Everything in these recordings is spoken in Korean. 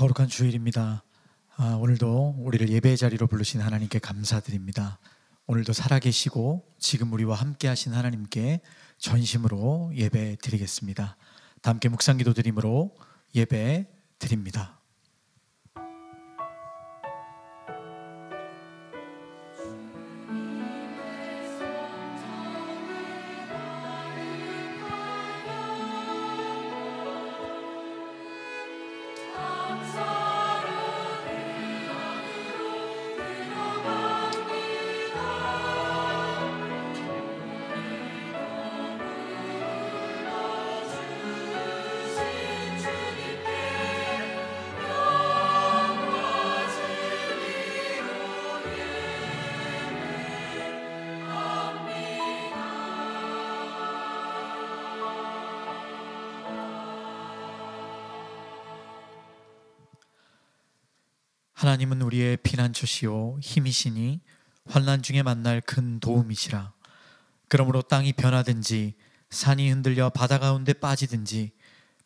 거룩한 주일입니다. 오늘도 우리를 예배의 자리로 부르신 하나님께 감사드립니다. 오늘도 살아계시고 지금 우리와 함께 하신 하나님께 전심으로 예배 드리겠습니다. 다 함께 묵상기도 드림으로 예배 드립니다. 하나님은 우리의 피난처시요 힘이시니 환난 중에 만날 큰 도움이시라. 그러므로 땅이 변하든지 산이 흔들려 바다 가운데 빠지든지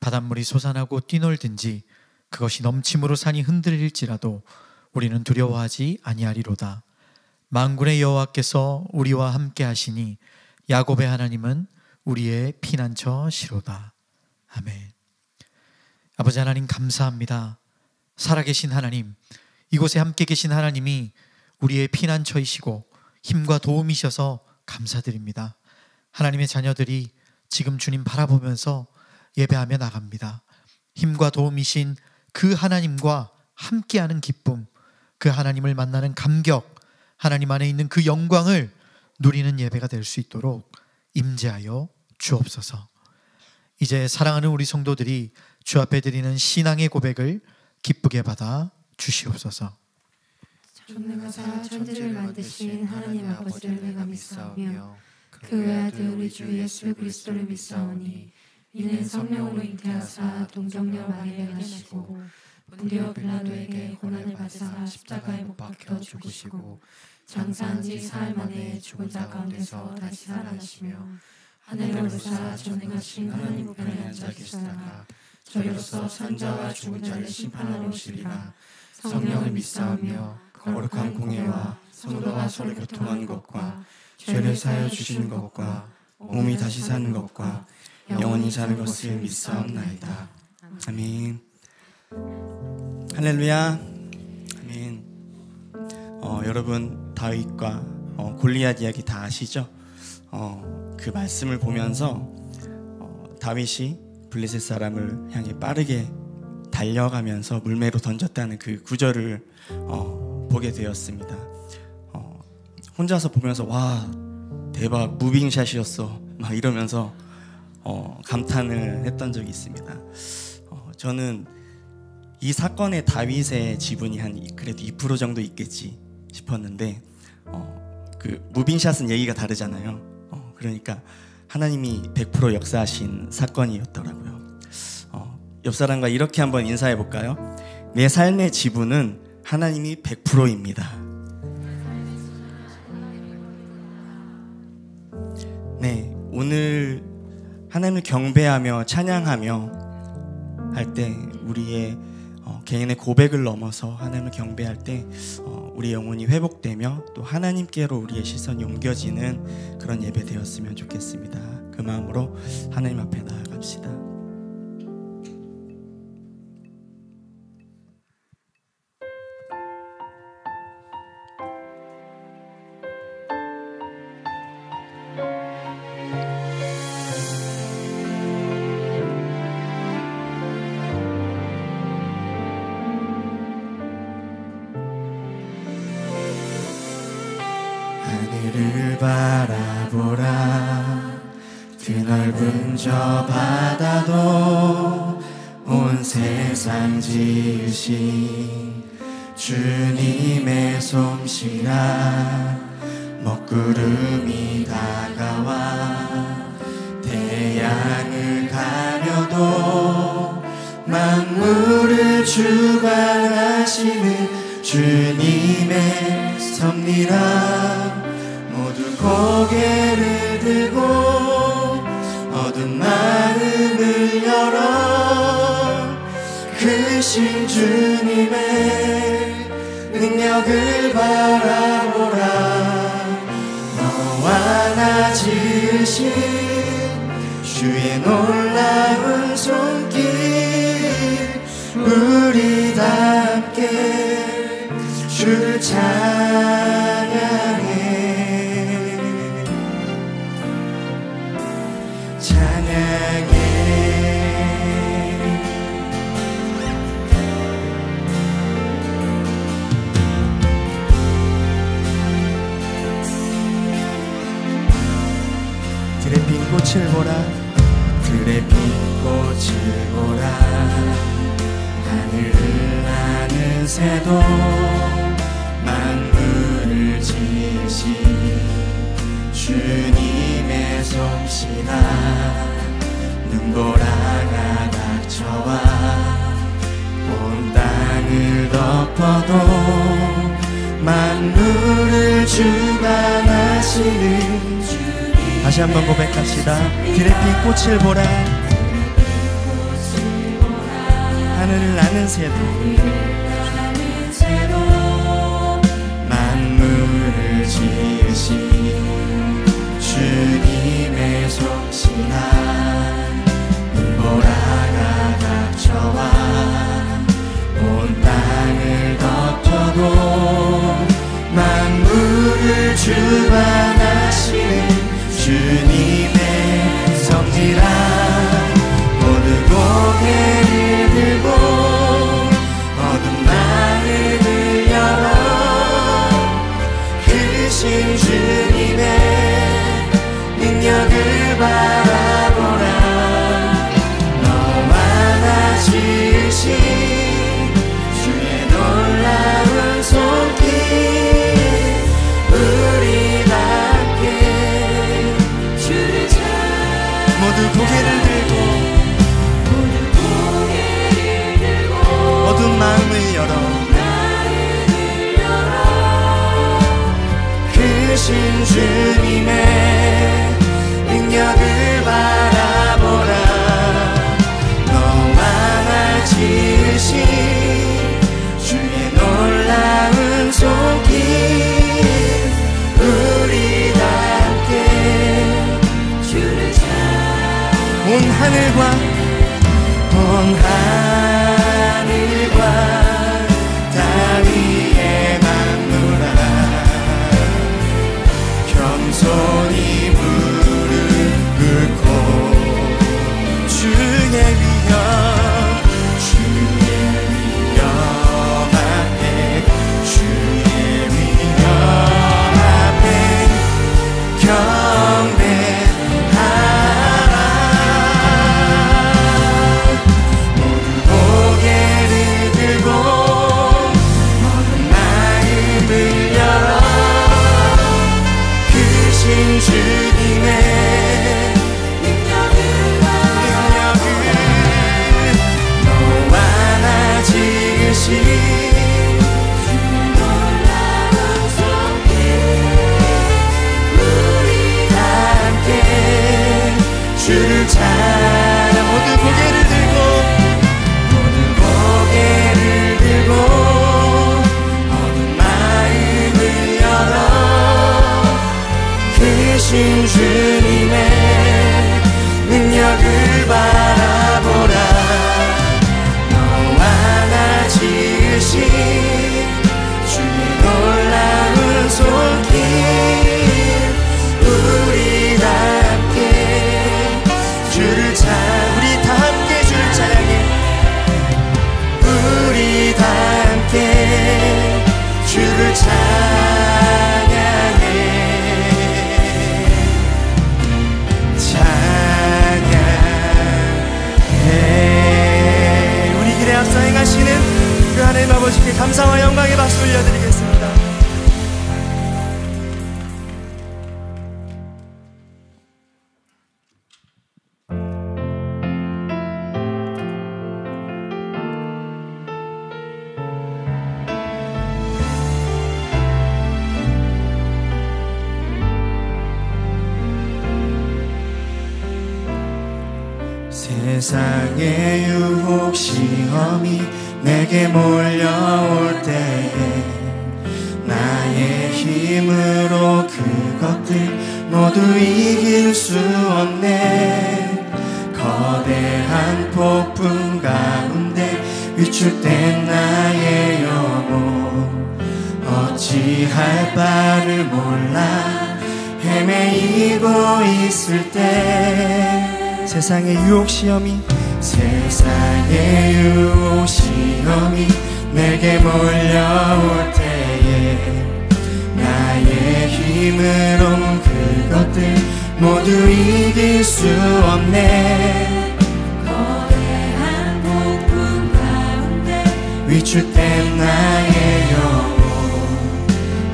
바닷물이 솟아나고 뛰놀든지 그것이 넘침으로 산이 흔들릴지라도 우리는 두려워하지 아니하리로다. 만군의 여호와께서 우리와 함께 하시니 야곱의 하나님은 우리의 피난처시로다. 아멘. 아버지 하나님 감사합니다. 살아계신 하나님, 이곳에 함께 계신 하나님이 우리의 피난처이시고 힘과 도움이셔서 감사드립니다. 하나님의 자녀들이 지금 주님 바라보면서 예배하며 나갑니다. 힘과 도움이신 그 하나님과 함께하는 기쁨, 그 하나님을 만나는 감격, 하나님 안에 있는 그 영광을 누리는 예배가 될 수 있도록 임재하여 주옵소서. 이제 사랑하는 우리 성도들이 주 앞에 드리는 신앙의 고백을 기쁘게 받아 주시옵소서. 전능하사 천지를 만드신 하나님 아버지를 내가 믿사오며 그 외아들 우리 주 예수 그리스도를 믿사오니 이는 성령으로 잉태하사 동정녀 마리아를 하시고 본디오 빌라도에게 고난을 받으사 십자가에 못 박혀 죽으시고 장사한 지 사흘 만에 죽은 자 가운데서 다시 살아나시며 하늘에 오르사 전능하신 하나님 우편에 앉아 계시다가 저희로서 산자와 죽은 자를 심판하러 오시리라. 성령을 믿사오며 거룩한 공예와 성도와 서로 교통하는 것과 죄를 사하여 주시는 것과 몸이 다시 사는 것과 영원히 사는 것을 믿사옵나이다. 아멘. 할렐루야. 아멘. 여러분 다윗과 골리앗 이야기 다 아시죠? 그 말씀을 보면서 다윗이 블레셋 사람을 향해 빠르게 달려가면서 물매로 던졌다는 그 구절을 보게 되었습니다. 혼자서 보면서 와 대박 무빙샷이었어 막 이러면서 감탄을 했던 적이 있습니다. 저는 이 사건에 다윗의 지분이 한 그래도 2% 정도 있겠지 싶었는데 그 무빙샷은 얘기가 다르잖아요. 그러니까 하나님이 100% 역사하신 사건이었더라고요. 옆 사람과 이렇게 한번 인사해 볼까요? 내 삶의 지분은 하나님이 100%입니다. 네, 오늘 하나님을 경배하며 찬양하며 할 때 우리의 개인의 고백을 넘어서 하나님을 경배할 때 우리 영혼이 회복되며 또 하나님께로 우리의 시선이 옮겨지는 그런 예배 되었으면 좋겠습니다. 그 마음으로 하나님 앞에 나아갑시다. 하늘을 바라보라. 드넓은 저 바다도 온 세상 지으신 주님의 솜씨라. 먹구름이 다가와 태양을 가려도 만물을 주관하시는 주님의 섭리라. 모두 고개를 들고 어두운 마음을 열어 그 크신 주님의 능력을 바라보라. 너와 나 지으신 주의 놀라운 손길, 우리 다 함께 주를 찬양해. 찬양해. 들에 핀 꽃을 보라. 들에 핀 꽃을 보라. 하늘을 나는 새도 만물을 지으신 주님의 솜씨라. 눈보라가 닥쳐와 온 땅을 덮어도 만물을 주관하시는 다시 한번 고백합시다. 들에 핀 꽃을 보라. 하늘을 나는 새도 만물을 지으신 주님의 솜씨라. 눈보라가 닥쳐와 온 땅을 덮어도 만물을 주관하시는 주님의 섭리라. 모두 고개를 들고 어둠 마음을 열어 크신 주님의 능력을 바라보라. 너와 나 지으신 주의 놀라운 손길, 우리 다 함께 주를 찬양해. 모두 고개를 들고 어두운 마음을 열어 크신 주님의 능력을 바라보라. 너와 나 지으신 주의 놀라운 손길, 우리 다 함께 주를 찬양해. 온 하늘과 다 위에 만물아 겸손히 무릎 꿇고 주의 위엄 앞에 주의 위엄 앞에 경배하라. 모두 고개를 들고 어두운 마음을 열어 크신 주님의 능력을 너와 나 지으신 주의 놀라운 손길, 우리 다 함께 주를 찬양. 모두 고개를 들고 어두운 마음을 열어 크신 주님의 능력을 바라보라. 너와 나 지으신 주의 놀라운 손길, 우리 다 함께 주를 우리 다 함께 주를 찬양해. 우리 다 함께 주를 찬양해. 우리 길에 앞서 행하시는 그 하나님 아버지께 감사와 영광의 박수 올려드리겠습니다. 세상의 유혹 시험이 내게 몰려올 때에 나의 힘으로 그것들 모두 이길 수 없네. 거대한 폭풍 가운데 위축된 나의 영혼 어찌할 바를 몰라 헤매이고 있을 때 세상의 유혹 시험이 내게 몰려올 때에 나의 힘으로 그것들 모두 이길 수 없네. 거대한 폭풍 가운데 위축된 나의 영혼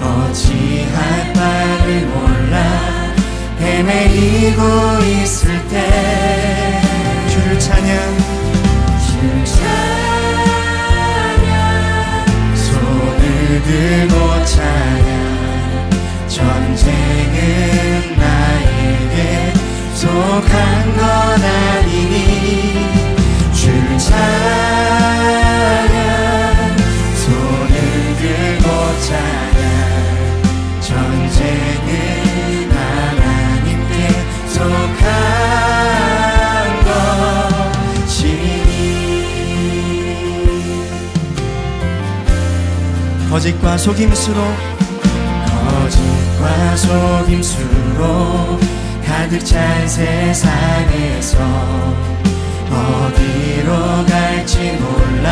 어찌할 바를 몰라 헤매이고 있을 때 주를 찬양 손을 들고 찬양 전쟁은 나에게 속한 것 아니니 주를 찬양 손을 들고 찬양 전쟁은 하나님께 속한 것이니 거짓과 속임수로 가득 찬 세상에서 어디로 갈지 몰라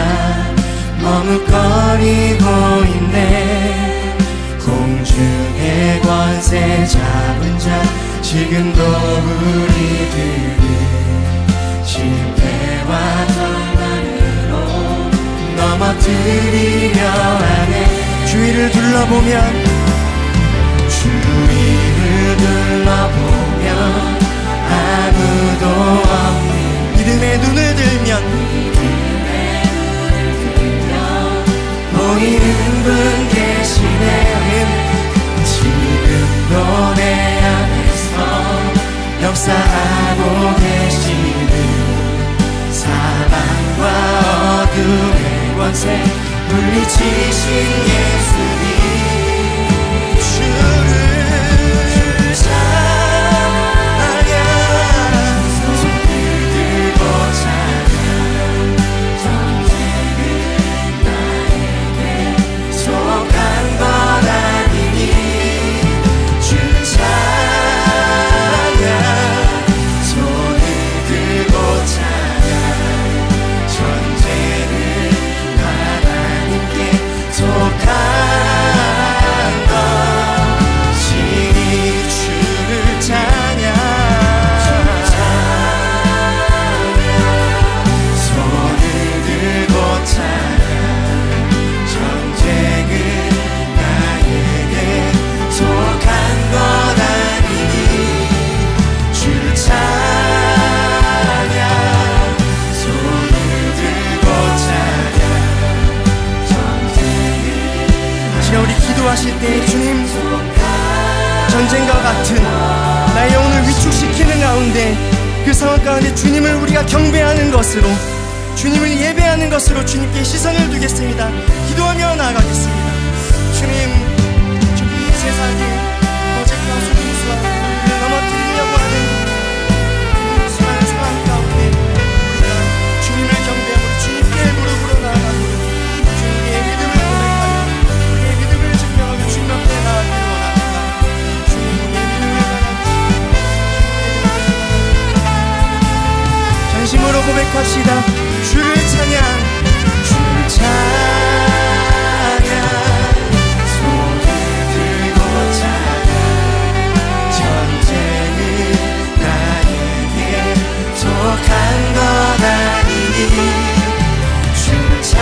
머뭇거리고 있네. 공중의 권세 잡은 자 지금도 우리들을 실패와 절망으로 넘어뜨리려 하네. 주위를 둘러보면 아무도 없는 믿음의 눈을 들면 보이는 분 계시네. 지금도 내 안에서 역사하고 계시는 사방과 어둠의 권세 물리치신 예수님 주를 찬양 손을 들고 찬양 전쟁은 나에게 속한 것 아니니 주를 찬양 손을 들고 찬양 전쟁은 하나님께 속한 것이니 주를 찬양 손을 들고 찬양 전쟁은 나에게 속한 것 아니니 주를 찬양 손을 들고 찬양 지금 우리 기도하실 때 주님 전쟁과 같은 나의 영혼을 위축시키는 가운데 그 상황 가운데 주님을 우리가 경배하는 것으로 주님을 예배하는 것으로 주님께 시선을 두겠습니다. 기도하며 나아가겠습니다. 주님 저기 이 세상에 거짓과 속임수와 우리를 넘어뜨리려고 하는 수많은 상황 가운데 우리가 주님을 경배하고 주님께 무릎으로 나아가고 주님의 믿음을 고백하며 우리의 믿음을 증명하며 주님 앞에 나아가기를 원합니다. 주님의 믿음을 바랍니다. 전심으로 고백합시다. 주를 찬양 주를 찬양 손을 들고 찬양 전쟁은 나에게 속한 것 아니니 주를 찬양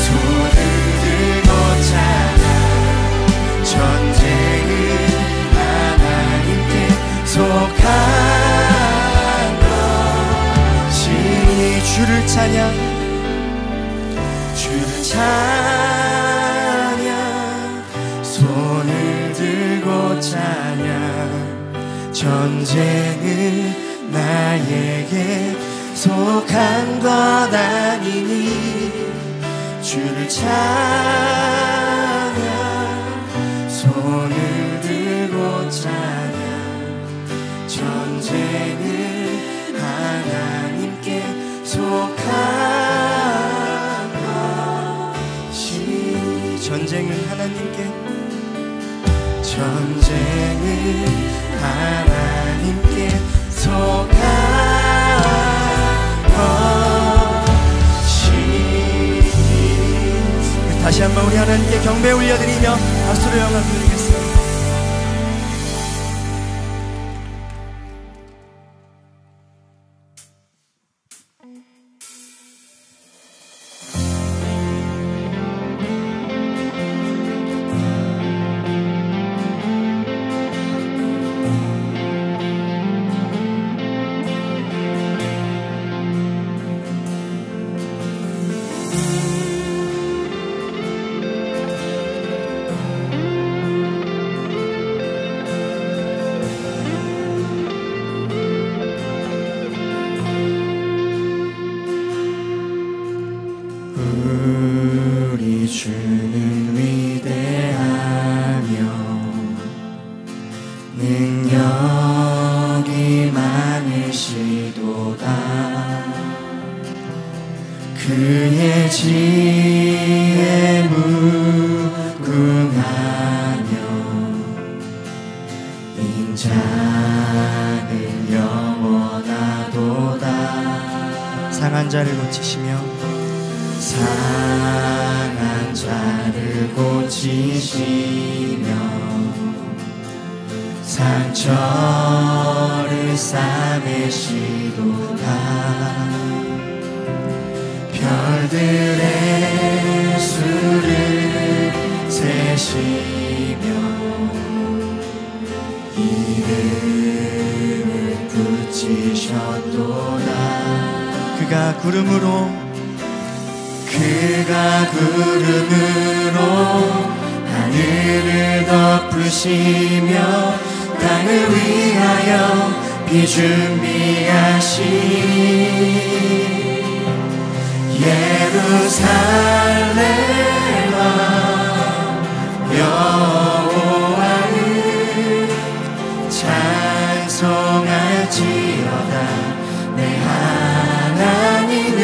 손을 들고 찬양 전쟁은 하나님께 속한 주를 찬양 주를 찬양 손을 들고 찬양 전쟁은 나에게 속한 것 아니니 주를 찬양 손을 들고 찬양 전쟁은 하나님께 속한 것이 전쟁은 하나님께 속한 것이 다시 한번 우리 하나님께 경배 올려드리며 박수로 영광 드리겠습니다. 우리 주는 위대하며 능력이 많으시도다. 그의 지혜 무궁하며 인자는 영원하도다. 상한 자를 고치시며 상한 자를 고치시며 상처를 싸매시도다. 별들의 수를 세시며 이름을 붙이셨도다. 그가 구름으로 하늘을 덮으시며 땅을 위하여 비 준비하신 예루살렘아 여호와를 찬송할지어다. 내 하나님을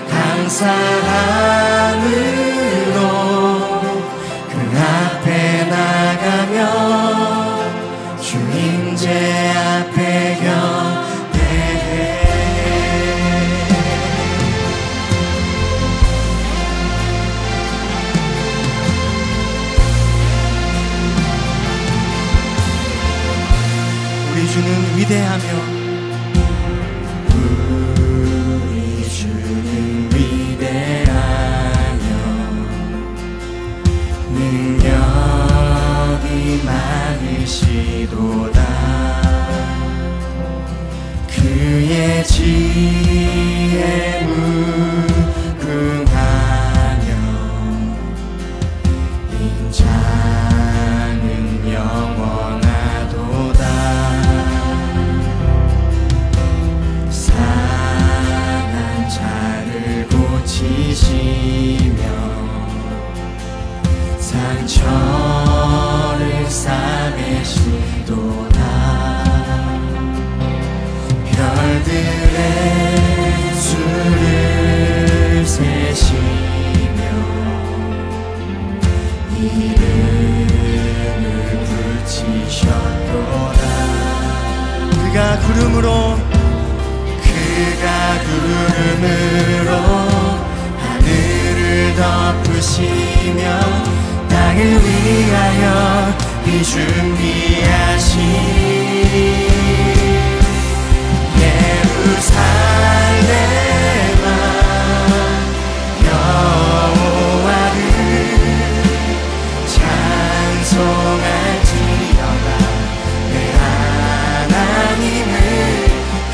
감사함으로 그 앞에 나가며 주 임재 앞에 경배해. 우리 주는 위대하며 능력이 많으시도다. 그의 지혜 무궁하며 인자는 영원하도다. 상한 자를 고치시며 상처를 싸매시도다. 별들의 수를 세시며 이름을 붙이셨도다. 그가 구름으로 하늘을 덮으시며 땅을 위하여 비 준비하신 예루살렘아 여호와를 찬송할지어다. 내 하나님을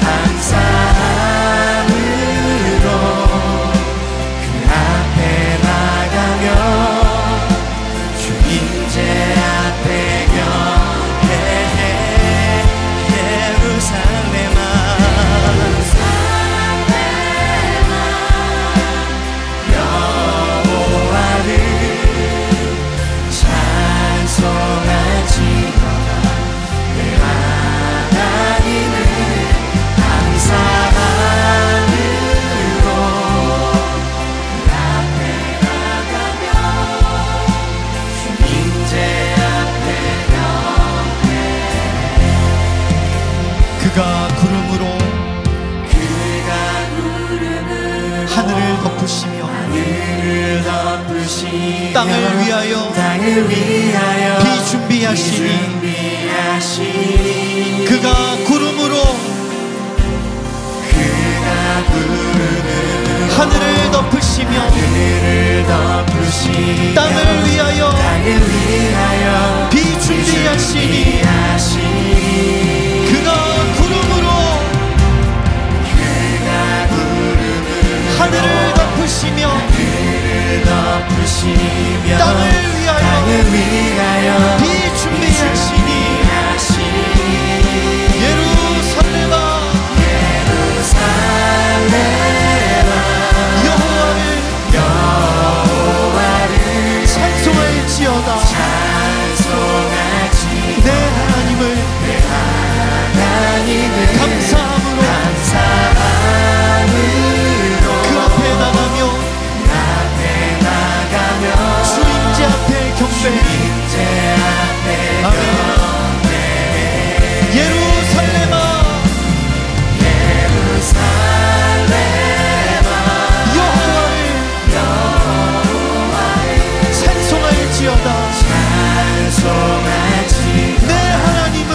감사함으로 그 앞에 나가며 주 임재 앞에 경배해. 예루살렘아 하늘을 덮으시며 하늘을 덮으시며 땅을 위하여 비 준비하시니 그가 구름으로 하늘을 덮으시며 땅을 위하여 비 준비하시니 그가 구름으로 하늘을 덮으시며 땅을 위하여 비 준비하시니 예루살렘아 여호와를 찬송할지어다 내 하나님을 감사함으로 그 앞에 나가며 주임제 앞에 경배. 아멘. 예루살렘아 여호와를 찬송할지어다 내 하나님을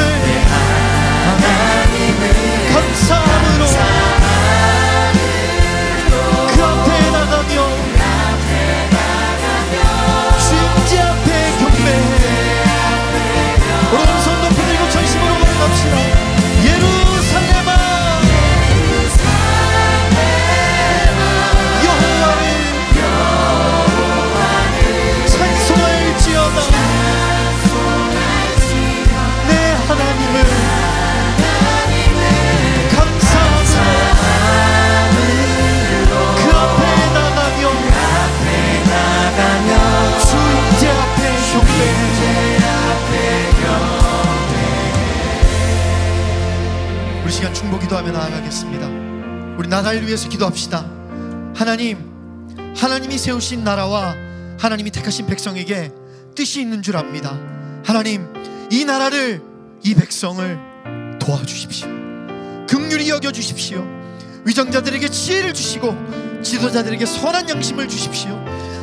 감사함으로 그 앞에 나가며 주임제 앞에 경배해. 오른손 높이 들고 전심으로 걸어갑시다. 예루살렘아 여호와를 찬송할지어다 내 하나님을 감사함으로 그 앞에 나가며 주임제 앞에 경배해. 우리 시간 중보 기도하며 나아가겠습니다. 우리 나라를 위해서 기도합시다. 하나님이 세우신 나라와 하나님이 택하신 백성에게 뜻이 있는 줄 압니다. 하나님, 이 나라를, 이 백성을 도와주십시오. 긍휼히 여겨주십시오. 위정자들에게 지혜를 주시고 지도자들에게 선한 양심을 주십시오.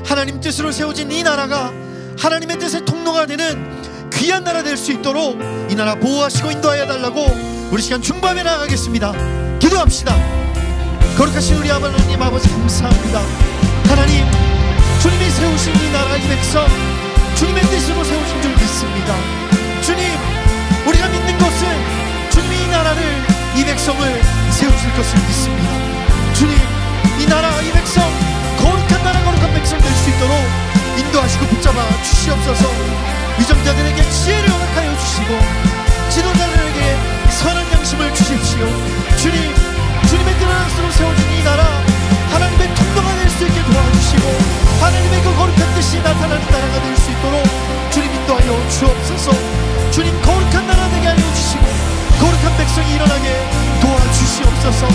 하나님 뜻으로 세워진 이 나라가 하나님의 뜻의 통로가 되는 귀한 나라 될 수 있도록 이 나라 보호하시고 인도하여 달라고 우리 시간 중보하며 나아가겠습니다. 기도합시다. 거룩하신 우리 하나님 아버지 감사합니다. 하나님, 주님이 세우신 이 나라, 이 백성, 주님의 뜻으로 세우신 줄 믿습니다. 주님, 우리가 믿는 것은 주님이 이 나라를, 이 백성을 세우실 것을 믿습니다. 주님, 이 나라, 이 백성, 거룩한 나라, 거룩한 백성 될 수 있도록 인도하시고 붙잡아 주시옵소서. 위정자들에게 지혜를 허락하여 주시고 지도자들에게 선한 양심을 주십시오. 주님, 주님의 뜻으로 세워진 이 나라, 하나님의 통로가 될 수 있게 도와주시고 하나님의 그 거룩한 뜻이 나타나는 나라가 될 수 있도록 주님 인도하여 주옵소서. 주님, 거룩한 나라 되게 하여 주시고 거룩한 백성이 일어나게 도와주시옵소서.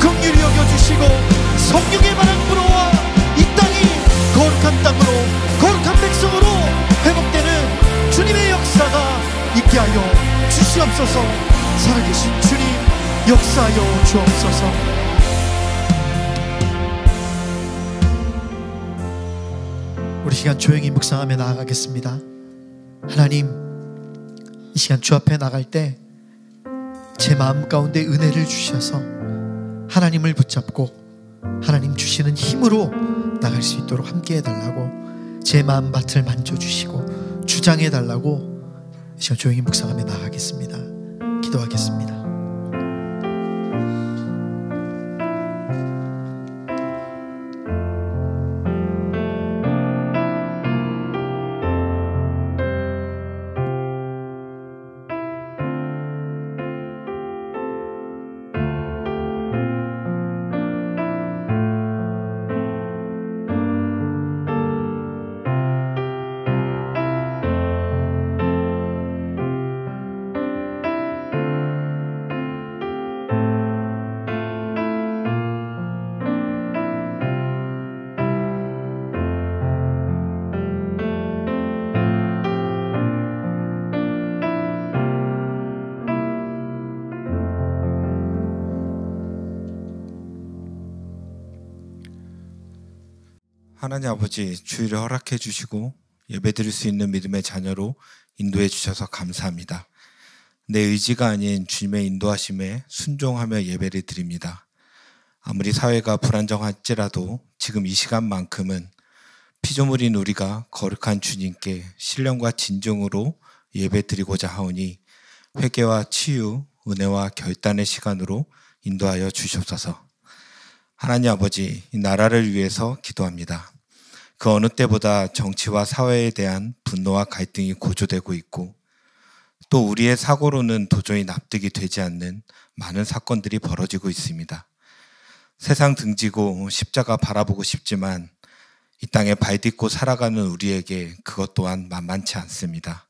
긍휼히 여겨주시고 성령의 바람 불어와 이 땅이 거룩한 땅으로, 거룩한 백성으로 회복되는 주님의 역사가 있게 하여 주시옵소서. 살아계신 주님, 역사하여 주옵소서. 우리 시간 조용히 묵상하며 나아가겠습니다. 하나님, 이 시간 주 앞에 나갈 때 제 마음 가운데 은혜를 주셔서 하나님을 붙잡고 하나님 주시는 힘으로 나갈 수 있도록 함께 해달라고, 제 마음밭을 만져주시고 주장해달라고 이 시간 조용히 묵상하며 나아가겠습니다. 기도하겠습니다. 하나님 아버지, 주일을 허락해 주시고 예배드릴 수 있는 믿음의 자녀로 인도해 주셔서 감사합니다. 내 의지가 아닌 주님의 인도하심에 순종하며 예배를 드립니다. 아무리 사회가 불안정할지라도 지금 이 시간만큼은 피조물인 우리가 거룩한 주님께 신령과 진정으로 예배드리고자 하오니 회개와 치유, 은혜와 결단의 시간으로 인도하여 주시옵소서. 하나님 아버지, 이 나라를 위해서 기도합니다. 그 어느 때보다 정치와 사회에 대한 분노와 갈등이 고조되고 있고 또 우리의 사고로는 도저히 납득이 되지 않는 많은 사건들이 벌어지고 있습니다. 세상 등지고 십자가 바라보고 싶지만 이 땅에 발 딛고 살아가는 우리에게 그것 또한 만만치 않습니다.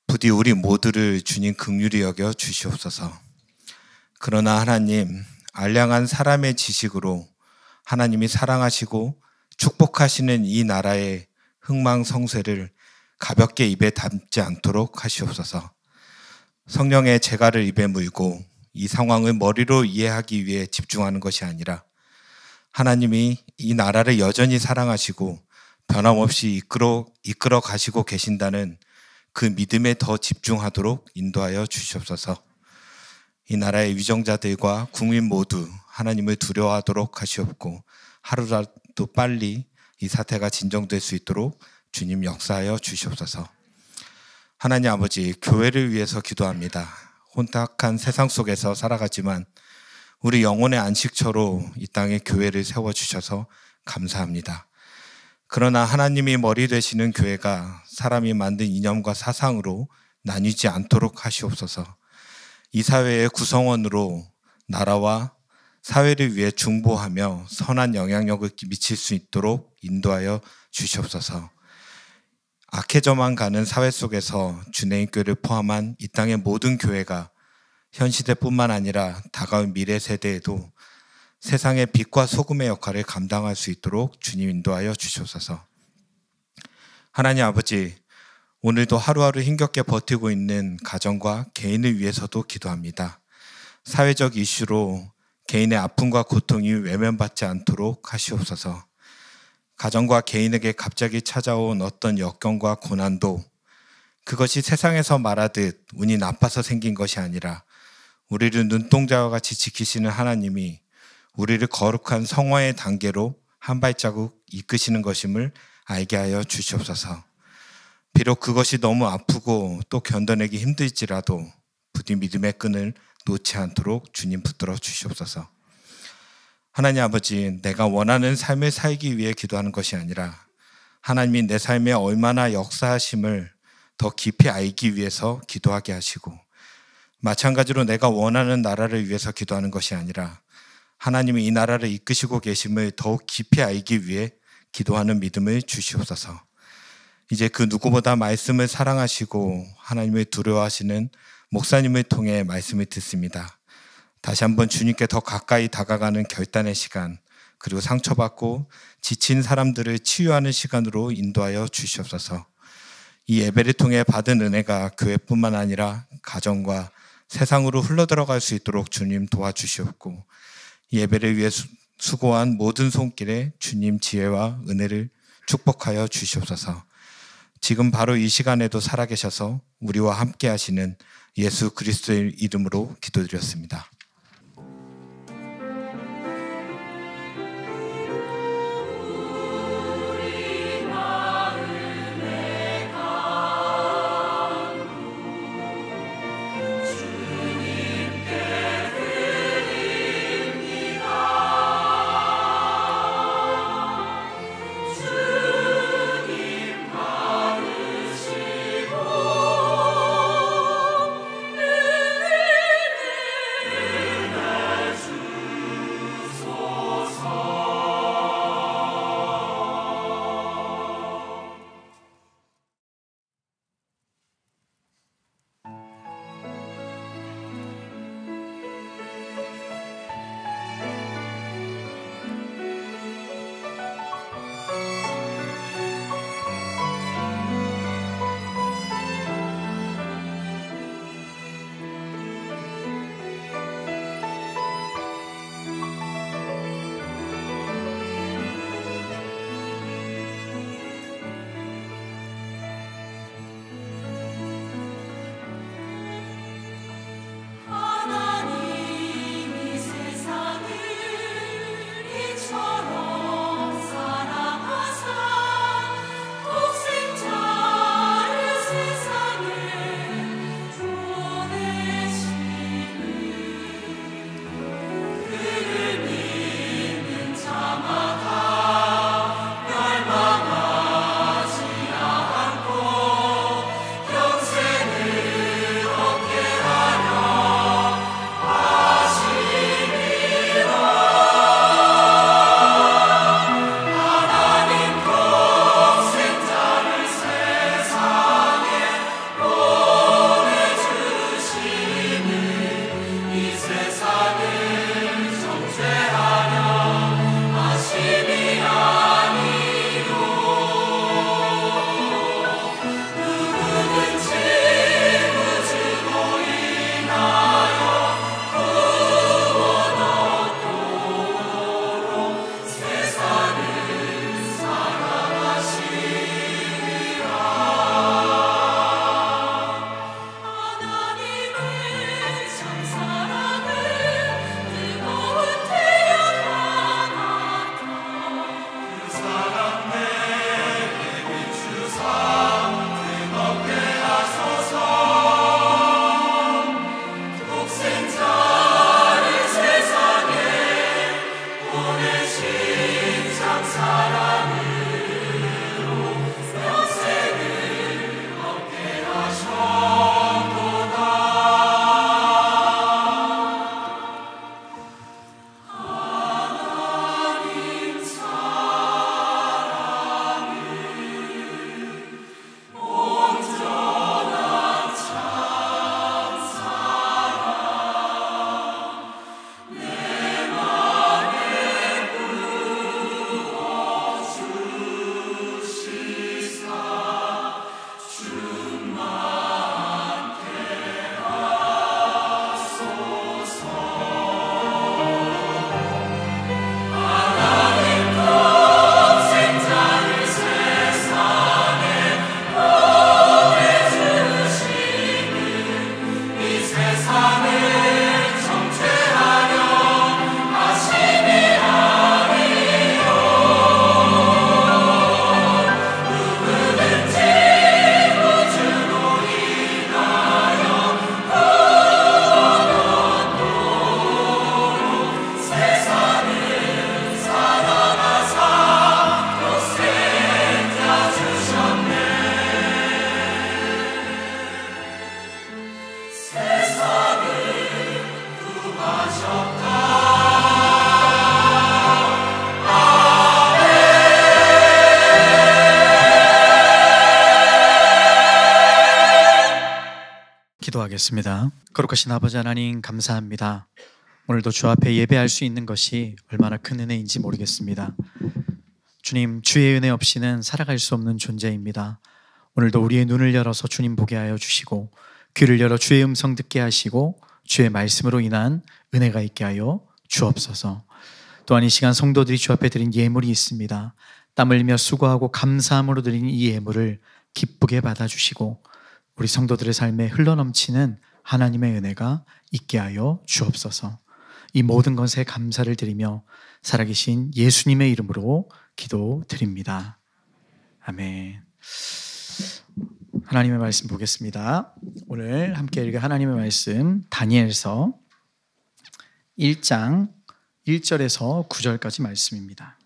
부디 우리 모두를 주님 긍휼히 여겨 주시옵소서. 그러나 하나님, 알량한 사람의 지식으로 하나님이 사랑하시고 축복하시는 이 나라의 흥망성쇠를 가볍게 입에 담지 않도록 하시옵소서. 성령의 재갈을 입에 물고 이 상황을 머리로 이해하기 위해 집중하는 것이 아니라 하나님이 이 나라를 여전히 사랑하시고 변함없이 이끌어 가시고 계신다는 그 믿음에 더 집중하도록 인도하여 주시옵소서. 이 나라의 위정자들과 국민 모두 하나님을 두려워하도록 하시옵고 하루라도 빨리 이 사태가 진정될 수 있도록 주님 역사하여 주시옵소서. 하나님 아버지, 교회를 위해서 기도합니다. 혼탁한 세상 속에서 살아가지만 우리 영혼의 안식처로 이 땅에 교회를 세워주셔서 감사합니다. 그러나 하나님이 머리 되시는 교회가 사람이 만든 이념과 사상으로 나뉘지 않도록 하시옵소서. 이 사회의 구성원으로 나라와 사회를 위해 중보하며 선한 영향력을 미칠 수 있도록 인도하여 주시옵소서. 악해져만 가는 사회 속에서 주님의 교회를 포함한 이 땅의 모든 교회가 현 시대뿐만 아니라 다가올 미래 세대에도 세상의 빛과 소금의 역할을 감당할 수 있도록 주님 인도하여 주시옵소서. 하나님 아버지, 오늘도 하루하루 힘겹게 버티고 있는 가정과 개인을 위해서도 기도합니다. 사회적 이슈로 개인의 아픔과 고통이 외면받지 않도록 하시옵소서. 가정과 개인에게 갑자기 찾아온 어떤 역경과 고난도 그것이 세상에서 말하듯 운이 나빠서 생긴 것이 아니라 우리를 눈동자와 같이 지키시는 하나님이 우리를 거룩한 성화의 단계로 한 발자국 이끄시는 것임을 알게 하여 주시옵소서. 비록 그것이 너무 아프고 또 견뎌내기 힘들지라도 부디 믿음의 끈을 놓지 않도록 주님 붙들어 주시옵소서. 하나님 아버지, 내가 원하는 삶을 살기 위해 기도하는 것이 아니라 하나님이 내 삶에 얼마나 역사하심을 더 깊이 알기 위해서 기도하게 하시고, 마찬가지로 내가 원하는 나라를 위해서 기도하는 것이 아니라 하나님이 이 나라를 이끄시고 계심을 더욱 깊이 알기 위해 기도하는 믿음을 주시옵소서. 이제 그 누구보다 말씀을 사랑하시고 하나님을 두려워하시는 목사님을 통해 말씀을 듣습니다. 다시 한번 주님께 더 가까이 다가가는 결단의 시간, 그리고 상처받고 지친 사람들을 치유하는 시간으로 인도하여 주시옵소서. 이 예배를 통해 받은 은혜가 교회뿐만 아니라 가정과 세상으로 흘러들어갈 수 있도록 주님 도와주시옵고, 이 예배를 위해 수고한 모든 손길에 주님 지혜와 은혜를 축복하여 주시옵소서. 지금 바로 이 시간에도 살아계셔서 우리와 함께 하시는 예수 그리스도의 이름으로 기도드렸습니다. 기도하겠습니다. 거룩하신 아버지 하나님, 감사합니다. 오늘도 주 앞에 예배할 수 있는 것이 얼마나 큰 은혜인지 모르겠습니다. 주님, 주의 은혜 없이는 살아갈 수 없는 존재입니다. 오늘도 우리의 눈을 열어서 주님 보게 하여 주시고, 귀를 열어 주의 음성 듣게 하시고, 주의 말씀으로 인한 은혜가 있게 하여 주옵소서. 또한 이 시간 성도들이 주 앞에 드린 예물이 있습니다. 땀 흘리며 수고하고 감사함으로 드린 이 예물을 기쁘게 받아주시고, 우리 성도들의 삶에 흘러넘치는 하나님의 은혜가 있게 하여 주옵소서. 이 모든 것에 감사를 드리며 살아계신 예수님의 이름으로 기도드립니다. 아멘. 하나님의 말씀 보겠습니다. 오늘 함께 읽을 하나님의 말씀, 다니엘서 1장 1절에서 9절까지 말씀입니다.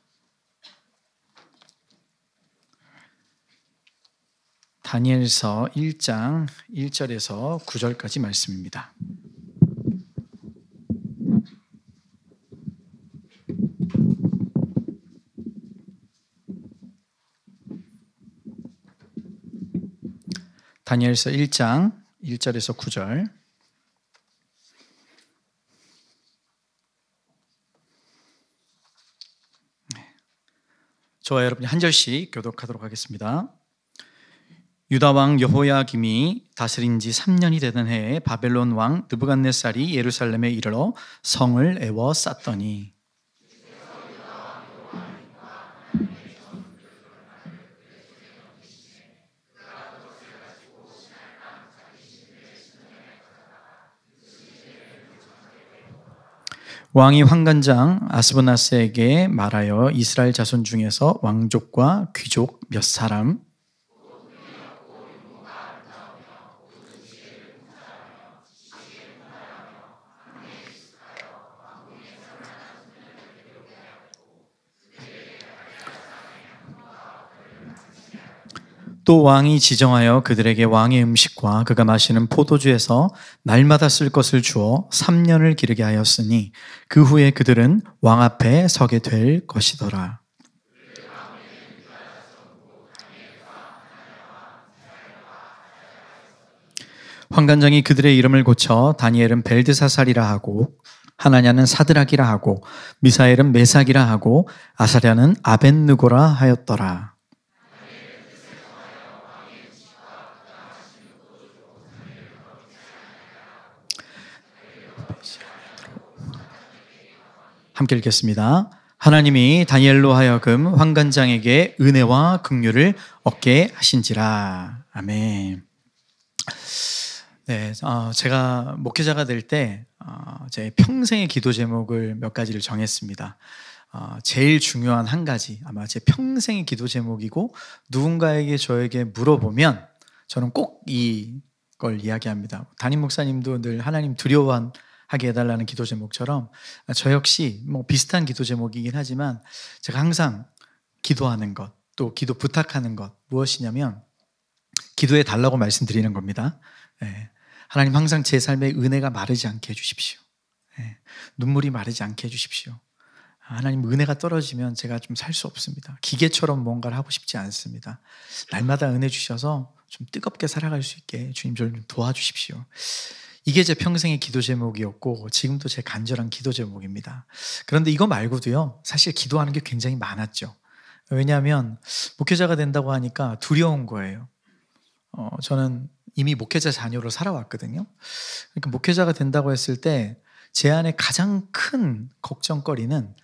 다니엘서 1장 1절에서 9절까지 말씀입니다. 다니엘서 1장 1절에서 9절. 저와 여러분이 한 절씩 교독하도록 하겠습니다. 유다 왕 여호야김이 다스린 지 3년이 되던 해에 바벨론 왕 느부갓네살이 예루살렘에 이르러 성을 에워쌌더니, 왕이 환관장 아스브나스에게 말하여 이스라엘 자손 중에서 왕족과 귀족 몇 사람, 또 왕이 지정하여 그들에게 왕의 음식과 그가 마시는 포도주에서 날마다 쓸 것을 주어 3년을 기르게 하였으니 그 후에 그들은 왕 앞에 서게 될 것이더라. 환관장이 그들의 이름을 고쳐 다니엘은 벨드사살이라 하고, 하나냐는 사드락이라 하고, 미사엘은 메삭이라 하고, 아사랴는 아벳느고라 하였더라. 함께 읽겠습니다. 하나님이 다니엘로 하여금 환관장에게 은혜와 긍휼을 얻게 하신지라. 아멘. 네, 제가 목회자가 될 때 제 평생의 기도 제목을 몇 가지를 정했습니다. 제일 중요한 한 가지, 아마 제 평생의 기도 제목이고, 누군가에게 저에게 물어보면 저는 꼭 이걸 이야기합니다. 담임 목사님도 늘 하나님 두려워하게 해달라는 기도 제목처럼 저 역시 뭐 비슷한 기도 제목이긴 하지만, 제가 항상 기도하는 것, 또 기도 부탁하는 것 무엇이냐면 기도해 달라고 말씀드리는 겁니다. 네. 하나님, 항상 제 삶에 은혜가 마르지 않게 해주십시오. 네. 눈물이 마르지 않게 해주십시오. 하나님, 은혜가 떨어지면 제가 좀 살 수 없습니다. 기계처럼 뭔가를 하고 싶지 않습니다. 날마다 은혜 주셔서 좀 뜨겁게 살아갈 수 있게 주님 저를 좀 도와주십시오. 이게 제 평생의 기도 제목이었고, 지금도 제 간절한 기도 제목입니다. 그런데 이거 말고도요, 사실 기도하는 게 굉장히 많았죠. 왜냐하면 목회자가 된다고 하니까 두려운 거예요. 저는 이미 목회자 자녀로 살아왔거든요. 그러니까 목회자가 된다고 했을 때 제 안에 가장 큰 걱정거리는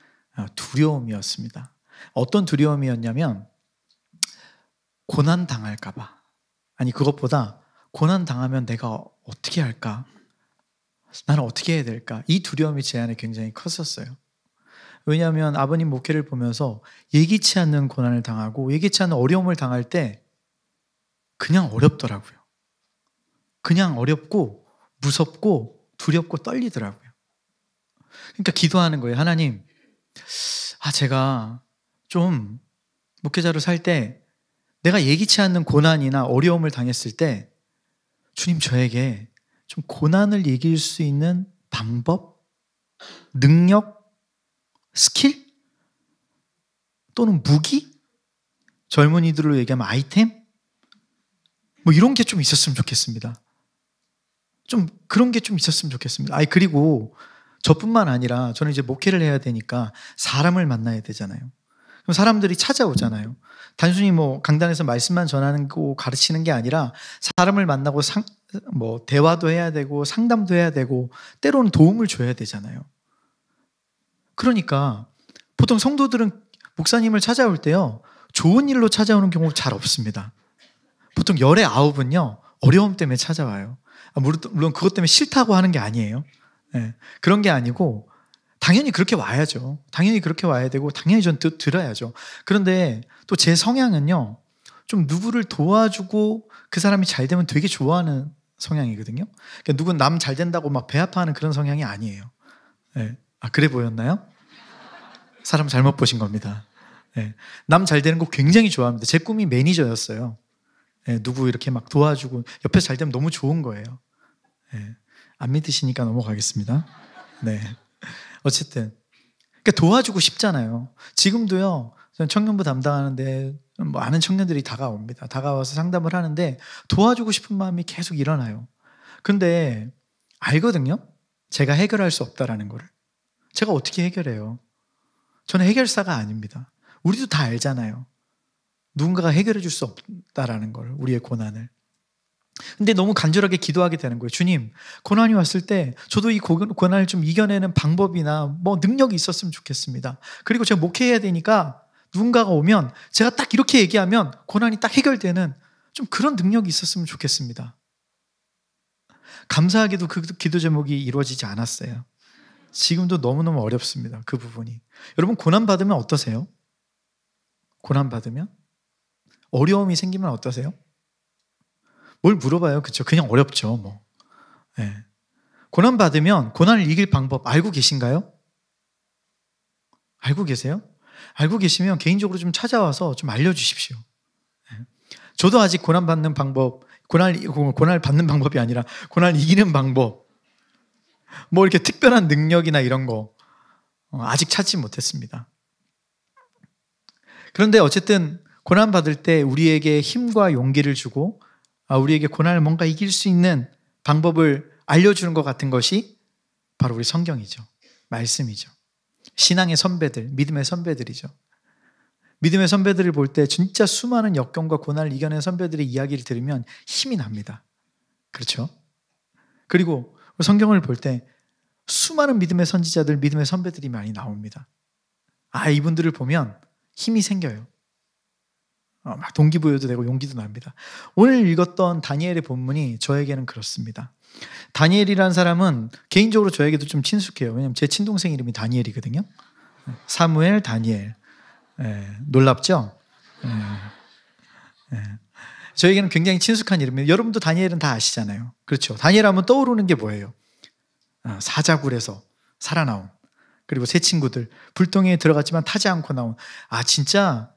두려움이었습니다. 어떤 두려움이었냐면, 고난 당할까 봐. 아니, 그것보다 고난 당하면 내가 어떻게 할까? 나는 어떻게 해야 될까? 이 두려움이 제 안에 굉장히 컸었어요. 왜냐하면 아버님 목회를 보면서 예기치 않는 고난을 당하고 예기치 않는 어려움을 당할 때 그냥 어렵더라고요. 그냥 어렵고 무섭고 두렵고 떨리더라고요. 그러니까 기도하는 거예요. 하나님, 제가 좀 목회자로 살 때 내가 예기치 않는 고난이나 어려움을 당했을 때 주님, 저에게 좀 고난을 이길 수 있는 방법, 능력, 스킬 또는 무기, 젊은이들로 얘기하면 아이템, 뭐 이런 게 좀 있었으면 좋겠습니다. 좀 그런 게 좀 있었으면 좋겠습니다. 그리고 저뿐만 아니라 저는 이제 목회를 해야 되니까 사람을 만나야 되잖아요. 그럼 사람들이 찾아오잖아요. 단순히 뭐 강단에서 말씀만 전하는 거 가르치는 게 아니라 사람을 만나고 대화도 해야 되고 상담도 해야 되고 때로는 도움을 줘야 되잖아요. 그러니까 보통 성도들은 목사님을 찾아올 때요, 좋은 일로 찾아오는 경우 잘 없습니다. 보통 10의 9은요 어려움 때문에 찾아와요. 물론 그것 때문에 싫다고 하는 게 아니에요. 네, 그런 게 아니고 당연히 그렇게 와야죠. 당연히 그렇게 와야 되고 당연히 전 들어야죠. 그런데 또 제 성향은요, 좀 누구를 도와주고 그 사람이 잘 되면 되게 좋아하는 성향이거든요. 그러니까 누군 남 잘 된다고 막 배 아파하는 그런 성향이 아니에요. 네. 그래 보였나요? 사람 잘못 보신 겁니다. 네. 남 잘 되는 거 굉장히 좋아합니다. 제 꿈이 매니저였어요. 네. 누구 이렇게 막 도와주고 옆에서 잘 되면 너무 좋은 거예요. 네. 안 믿으시니까 넘어가겠습니다. 네. 어쨌든 그러니까 도와주고 싶잖아요. 지금도요, 저는 청년부 담당하는데 많은 청년들이 다가옵니다. 다가와서 상담을 하는데 도와주고 싶은 마음이 계속 일어나요. 근데 알거든요, 제가 해결할 수 없다라는 거를. 제가 어떻게 해결해요? 저는 해결사가 아닙니다. 우리도 다 알잖아요. 누군가가 해결해 줄 수 없다라는 걸, 우리의 고난을. 근데 너무 간절하게 기도하게 되는 거예요. 주님, 고난이 왔을 때 저도 이 고난을 좀 이겨내는 방법이나 뭐 능력이 있었으면 좋겠습니다. 그리고 제가 목회해야 되니까 누군가가 오면 제가 딱 이렇게 얘기하면 고난이 딱 해결되는 좀 그런 능력이 있었으면 좋겠습니다. 감사하게도 그 기도 제목이 이루어지지 않았어요. 지금도 너무너무 어렵습니다. 그 부분이. 여러분, 고난받으면 어떠세요? 고난받으면? 어려움이 생기면 어떠세요? 뭘 물어봐요? 그렇죠? 그냥 어렵죠. 뭐. 네. 고난받으면 고난을 이길 방법 알고 계신가요? 알고 계세요? 알고 계시면 개인적으로 좀 찾아와서 좀 알려주십시오. 네. 저도 아직 고난받는 방법, 고난을 받는 방법이 아니라 고난을 이기는 방법, 뭐 이렇게 특별한 능력이나 이런 거 아직 찾지 못했습니다. 그런데 어쨌든 고난받을 때 우리에게 힘과 용기를 주고 우리에게 고난을 뭔가 이길 수 있는 방법을 알려주는 것 같은 것이 바로 우리 성경이죠. 말씀이죠. 신앙의 선배들, 믿음의 선배들이죠. 믿음의 선배들을 볼 때 진짜 수많은 역경과 고난을 이겨낸 선배들의 이야기를 들으면 힘이 납니다. 그렇죠? 그리고 성경을 볼 때 수많은 믿음의 선지자들, 믿음의 선배들이 많이 나옵니다. 이분들을 보면 힘이 생겨요. 막 동기부여도 되고 용기도 납니다. 오늘 읽었던 다니엘의 본문이 저에게는 그렇습니다. 다니엘이라는 사람은 개인적으로 저에게도 좀 친숙해요. 왜냐하면 제 친동생 이름이 다니엘이거든요. 사무엘, 다니엘. 놀랍죠? 저에게는 굉장히 친숙한 이름이에요. 여러분도 다니엘은 다 아시잖아요. 그렇죠? 다니엘 하면 떠오르는 게 뭐예요? 사자굴에서 살아나온, 그리고 세 친구들 불덩이에 들어갔지만 타지 않고 나온, 진짜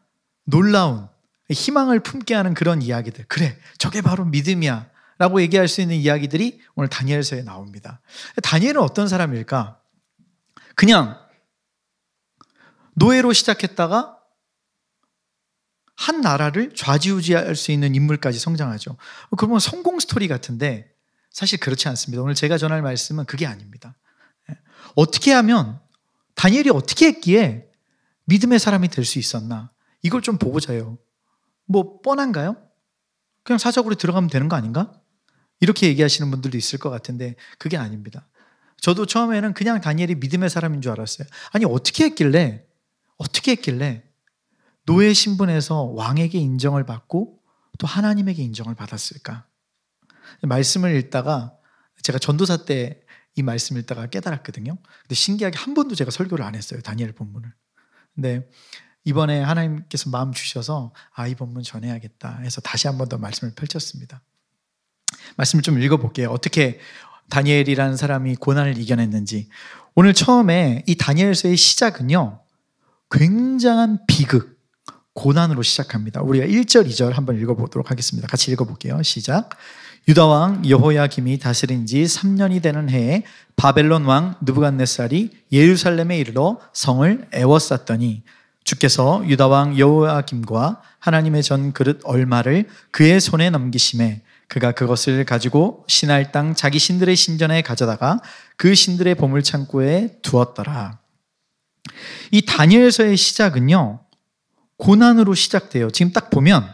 놀라운, 희망을 품게 하는 그런 이야기들. 그래, 저게 바로 믿음이야 라고 얘기할 수 있는 이야기들이 오늘 다니엘서에 나옵니다. 다니엘은 어떤 사람일까? 그냥 노예로 시작했다가 한 나라를 좌지우지할 수 있는 인물까지 성장하죠. 그러면 성공 스토리 같은데 사실 그렇지 않습니다. 오늘 제가 전할 말씀은 그게 아닙니다. 어떻게 하면, 다니엘이 어떻게 했기에 믿음의 사람이 될 수 있었나, 이걸 좀 보고자요. 뭐 뻔한가요? 그냥 사적으로 들어가면 되는 거 아닌가? 이렇게 얘기하시는 분들도 있을 것 같은데 그게 아닙니다. 저도 처음에는 그냥 다니엘이 믿음의 사람인 줄 알았어요. 어떻게 했길래 노예 신분에서 왕에게 인정을 받고 또 하나님에게 인정을 받았을까? 말씀을 읽다가, 제가 전도사 때 이 말씀 읽다가 깨달았거든요. 근데 신기하게 한 번도 제가 설교를 안 했어요, 다니엘 본문을. 근데 이번에 하나님께서 마음 주셔서 이 본문 전해야겠다 해서 다시 한 번 더 말씀을 펼쳤습니다. 말씀을 좀 읽어볼게요. 어떻게 다니엘이라는 사람이 고난을 이겨냈는지. 오늘 처음에 이 다니엘서의 시작은요, 굉장한 비극, 고난으로 시작합니다. 우리가 1절, 2절 한번 읽어보도록 하겠습니다. 같이 읽어볼게요. 시작. 유다왕 여호야김이 다스린 지 3년이 되는 해에 바벨론 왕 느부갓네살이 예루살렘에 이르러 성을 에워쌌더니 주께서 유다왕 여호야김과 하나님의 전 그릇 얼마를 그의 손에 넘기심에 그가 그것을 가지고 신할 땅 자기 신들의 신전에 가져다가 그 신들의 보물창고에 두었더라. 이 다니엘서의 시작은요, 고난으로 시작돼요. 지금 딱 보면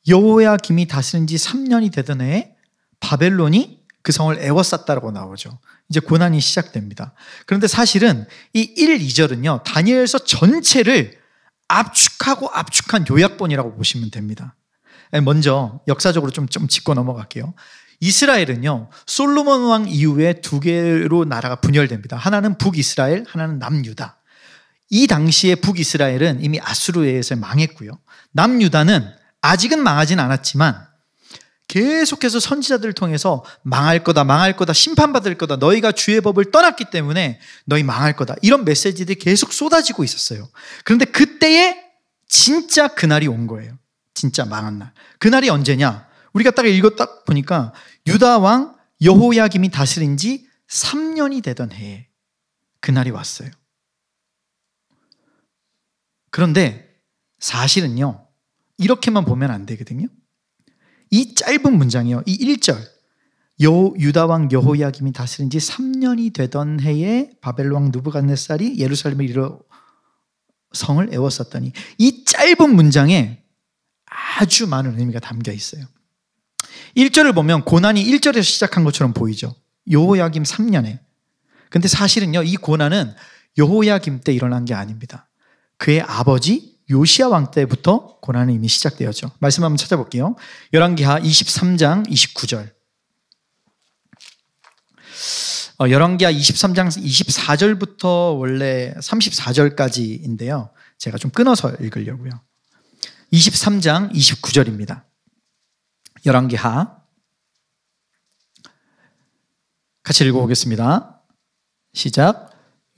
여호야김이 다스린 지 3년이 되던 해에 바벨론이 그 성을 에워쌌다라고 나오죠. 이제 고난이 시작됩니다. 그런데 사실은 이 1, 2절은요, 다니엘서 전체를 압축한 요약본이라고 보시면 됩니다. 먼저 역사적으로 좀 짚고 넘어갈게요. 이스라엘은요, 솔로몬 왕 이후에 두 개로 나라가 분열됩니다. 하나는 북이스라엘, 하나는 남유다. 이 당시에 북이스라엘은 이미 아수르에 의해서 망했고요. 남유다는 아직은 망하진 않았지만 계속해서 선지자들을 통해서 망할 거다, 심판받을 거다, 너희가 주의 법을 떠났기 때문에 너희 망할 거다, 이런 메시지들이 계속 쏟아지고 있었어요. 그런데 그때에 진짜 그날이 온 거예요. 진짜 망한 날. 그날이 언제냐? 우리가 딱 딱 보니까 유다 왕 여호야김이 다스린 지 3년이 되던 해에 그날이 왔어요. 그런데 사실은요, 이렇게만 보면 안 되거든요. 이 짧은 문장이요, 이 1절, 유다 왕 여호야김이 다스린 지 3년이 되던 해에 바벨론 왕 느부갓네살이 예루살렘을 이루어 성을 에워쌌더니, 이 짧은 문장에 아주 많은 의미가 담겨 있어요. 1절을 보면 고난이 1절에서 시작한 것처럼 보이죠. 여호야김 3년에. 근데 사실은요, 이 고난은 여호야김 때 일어난 게 아닙니다. 그의 아버지 요시야 왕 때부터 고난은 이미 시작되었죠. 말씀 한번 찾아볼게요. 열왕기하 23장 29절. 열왕기하 23장 24절부터 원래 34절까지인데요. 제가 좀 끊어서 읽으려고요. 23장 29절입니다. 열왕기하 같이 읽어보겠습니다. 시작.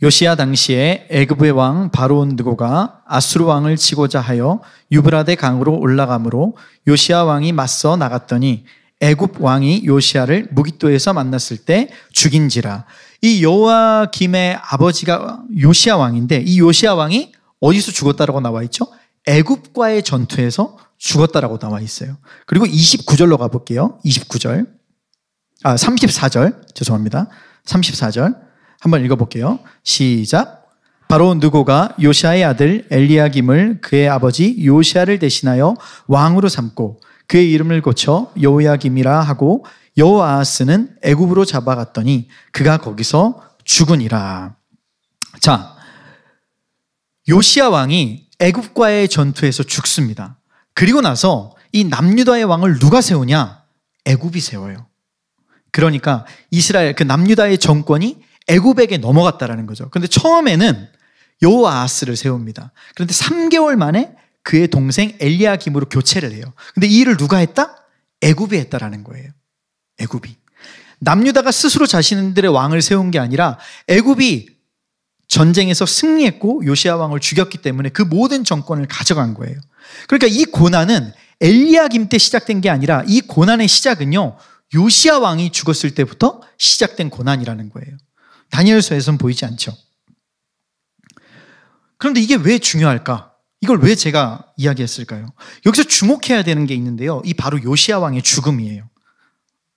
요시야 당시에 애굽의 왕 바로온 느고가 아수르 왕을 치고자 하여 유브라데 강으로 올라가므로 요시야 왕이 맞서 나갔더니 애굽 왕이 요시야를 무깃도에서 만났을 때 죽인지라. 이 여호야김의 아버지가 요시야 왕인데, 이 요시야 왕이 어디서 죽었다라고 나와 있죠? 애굽과의 전투에서 죽었다라고 나와 있어요. 그리고 29절로 가볼게요. 34절 죄송합니다. 34절 한번 읽어볼게요. 시작. 바로 느고가 요시야의 아들 엘리야김을 그의 아버지 요시야를 대신하여 왕으로 삼고 그의 이름을 고쳐 여호야김이라 하고 여호아하스는 애굽으로 잡아갔더니 그가 거기서 죽으니라. 자, 요시야 왕이 애굽과의 전투에서 죽습니다. 그리고 나서 이 남유다의 왕을 누가 세우냐? 애굽이 세워요. 그러니까 이스라엘 그 남유다의 정권이 애굽에게 넘어갔다라는 거죠. 그런데 처음에는 여호아하스를 세웁니다. 그런데 3개월 만에 그의 동생 엘리야김으로 교체를 해요. 근데 이 일을 누가 했다? 애굽이 했다라는 거예요. 애굽이. 남유다가 스스로 자신들의 왕을 세운 게 아니라 애굽이 전쟁에서 승리했고 요시야 왕을 죽였기 때문에 그 모든 정권을 가져간 거예요. 그러니까 이 고난은 엘리야김 때 시작된 게 아니라 이 고난의 시작은요, 요시야 왕이 죽었을 때부터 시작된 고난이라는 거예요. 다니엘서에서는 보이지 않죠. 그런데 이게 왜 중요할까? 이걸 왜 제가 이야기했을까요? 여기서 주목해야 되는 게 있는데요. 이 바로 요시야 왕의 죽음이에요.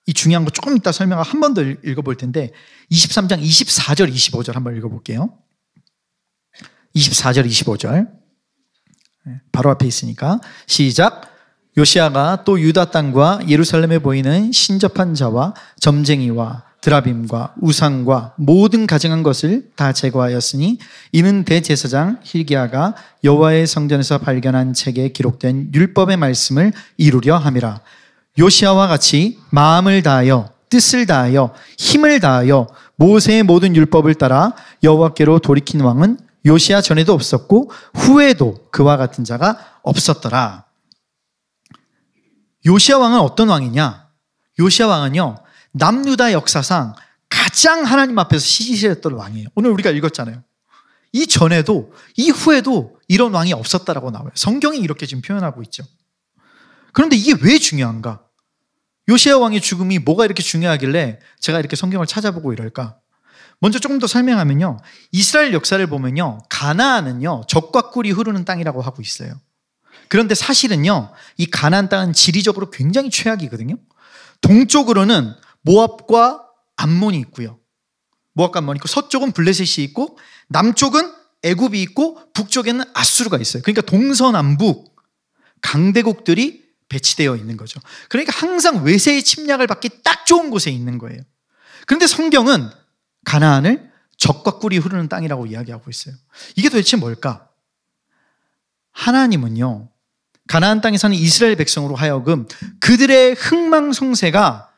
이 중요한 거 조금 이따 설명을 한 번 더 읽어볼 텐데 23장 24절 25절 한번 읽어볼게요. 24절 25절 바로 앞에 있으니까 시작. 요시야가 또 유다 땅과 예루살렘에 보이는 신접한 자와 점쟁이와 드라빔과 우상과 모든 가증한 것을 다 제거하였으니 이는 대제사장 hil기야가 여호와의 성전에서 발견한 책에 기록된 율법의 말씀을 이루려 함이라. 요시야와 같이 마음을 다하여 뜻을 다하여 힘을 다하여 모세의 모든 율법을 따라 여호와께로 돌이킨 왕은 요시야 전에도 없었고 후에도 그와 같은 자가 없었더라. 요시야 왕은 어떤 왕이냐? 요시야 왕은요, 남유다 역사상 가장 하나님 앞에서 시시했던 왕이에요. 오늘 우리가 읽었잖아요. 이 전에도 이 후에도 이런 왕이 없었다라고 나와요. 성경이 이렇게 지금 표현하고 있죠. 그런데 이게 왜 중요한가? 요시야 왕의 죽음이 뭐가 이렇게 중요하길래 제가 이렇게 성경을 찾아보고 이럴까? 먼저 조금 더 설명하면요, 이스라엘 역사를 보면요, 가나안은요 적과 꿀이 흐르는 땅이라고 하고 있어요. 그런데 사실은요, 이 가나안 땅은 지리적으로 굉장히 최악이거든요. 동쪽으로는 모압과 암몬이 있고요. 모압과 암몬이 있고, 서쪽은 블레셋이 있고, 남쪽은 애굽이 있고, 북쪽에는 아수르가 있어요. 그러니까 동서남북 강대국들이 배치되어 있는 거죠. 그러니까 항상 외세의 침략을 받기 딱 좋은 곳에 있는 거예요. 그런데 성경은 가나안을 젖과 꿀이 흐르는 땅이라고 이야기하고 있어요. 이게 도대체 뭘까? 하나님은요, 가나안 땅에 사는 이스라엘 백성으로 하여금 그들의 흥망성쇠가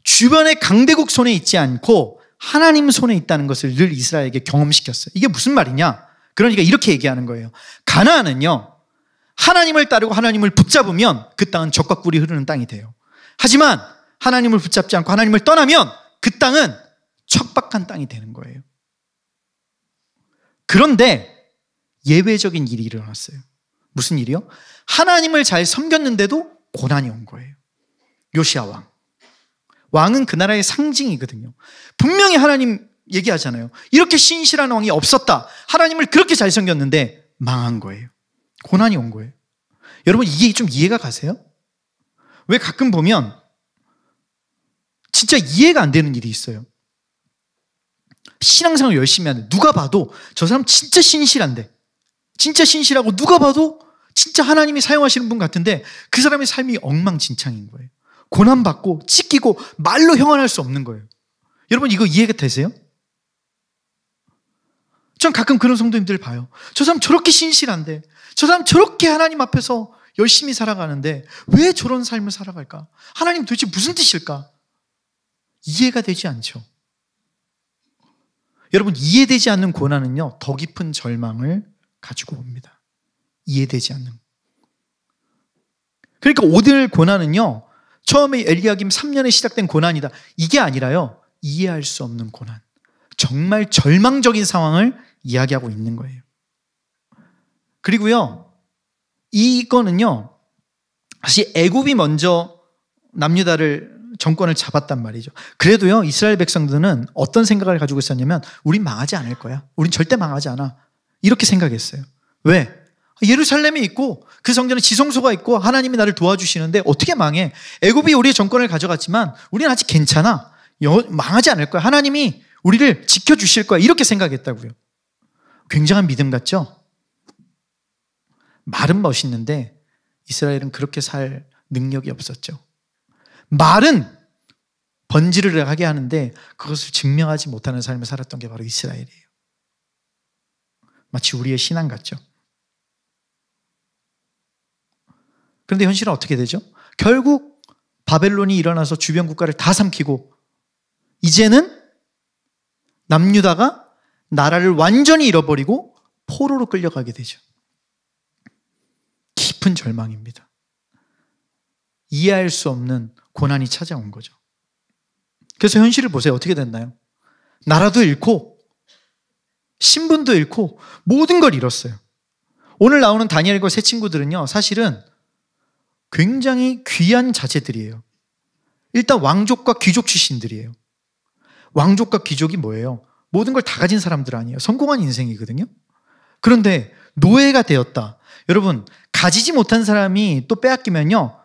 주변의 강대국 손에 있지 않고 하나님 손에 있다는 것을 늘 이스라엘에게 경험시켰어요. 이게 무슨 말이냐? 그러니까 이렇게 얘기하는 거예요. 가나안은요, 하나님을 따르고 하나님을 붙잡으면 그 땅은 젖과 꿀이 흐르는 땅이 돼요. 하지만 하나님을 붙잡지 않고 하나님을 떠나면 그 땅은 척박한 땅이 되는 거예요. 그런데 예외적인 일이 일어났어요. 무슨 일이요? 하나님을 잘 섬겼는데도 고난이 온 거예요. 요시야 왕. 왕은 그 나라의 상징이거든요. 분명히 하나님 얘기하잖아요. 이렇게 신실한 왕이 없었다. 하나님을 그렇게 잘 섬겼는데 망한 거예요. 고난이 온 거예요. 여러분, 이게 좀 이해가 가세요? 왜 가끔 보면 진짜 이해가 안 되는 일이 있어요. 신앙생활 열심히 하는데 누가 봐도 저 사람 진짜 신실한데, 진짜 신실하고 누가 봐도 진짜 하나님이 사용하시는 분 같은데 그 사람의 삶이 엉망진창인 거예요. 고난받고 찢기고 말로 형언할 수 없는 거예요. 여러분, 이거 이해가 되세요? 전 가끔 그런 성도님들 봐요. 저 사람 저렇게 신실한데, 저 사람 저렇게 하나님 앞에서 열심히 살아가는데 왜 저런 삶을 살아갈까? 하나님 도대체 무슨 뜻일까? 이해가 되지 않죠. 여러분, 이해되지 않는 고난은요, 더 깊은 절망을 가지고 옵니다. 이해되지 않는. 그러니까 오늘 고난은요, 처음에 엘리야김 3년에 시작된 고난이다, 이게 아니라요, 이해할 수 없는 고난, 정말 절망적인 상황을 이야기하고 있는 거예요. 그리고요, 이거는요, 사실 애굽이 먼저 남유다를 정권을 잡았단 말이죠. 그래도요, 이스라엘 백성들은 어떤 생각을 가지고 있었냐면, 우린 망하지 않을 거야, 우린 절대 망하지 않아, 이렇게 생각했어요. 왜? 예루살렘에 있고 그 성전에 지성소가 있고 하나님이 나를 도와주시는데 어떻게 망해? 애굽이 우리의 정권을 가져갔지만 우리는 아직 괜찮아, 망하지 않을 거야, 하나님이 우리를 지켜주실 거야, 이렇게 생각했다고요. 굉장한 믿음 같죠? 말은 멋있는데 이스라엘은 그렇게 살 능력이 없었죠. 말은 번지르르 하게 하는데 그것을 증명하지 못하는 삶을 살았던 게 바로 이스라엘이에요. 마치 우리의 신앙 같죠? 그런데 현실은 어떻게 되죠? 결국 바벨론이 일어나서 주변 국가를 다 삼키고 이제는 남유다가 나라를 완전히 잃어버리고 포로로 끌려가게 되죠. 깊은 절망입니다. 이해할 수 없는 고난이 찾아온 거죠. 그래서 현실을 보세요. 어떻게 됐나요? 나라도 잃고 신분도 잃고 모든 걸 잃었어요. 오늘 나오는 다니엘과 세 친구들은요, 사실은 굉장히 귀한 자제들이에요. 일단 왕족과 귀족 출신들이에요. 왕족과 귀족이 뭐예요? 모든 걸 다 가진 사람들 아니에요. 성공한 인생이거든요. 그런데 노예가 되었다. 여러분, 가지지 못한 사람이 또 빼앗기면요,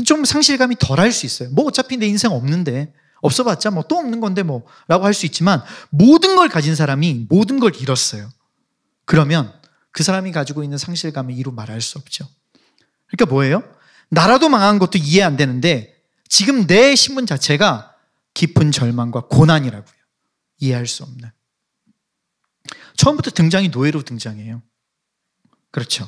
좀 상실감이 덜할 수 있어요. 뭐 어차피 내 인생 없는데, 없어봤자 뭐 또 없는 건데 뭐 라고 할 수 있지만, 모든 걸 가진 사람이 모든 걸 잃었어요. 그러면 그 사람이 가지고 있는 상실감을 이루 말할 수 없죠. 그러니까 뭐예요? 나라도 망한 것도 이해 안 되는데 지금 내 신분 자체가 깊은 절망과 고난이라고요. 이해할 수 없는. 처음부터 등장이 노예로 등장해요. 그렇죠.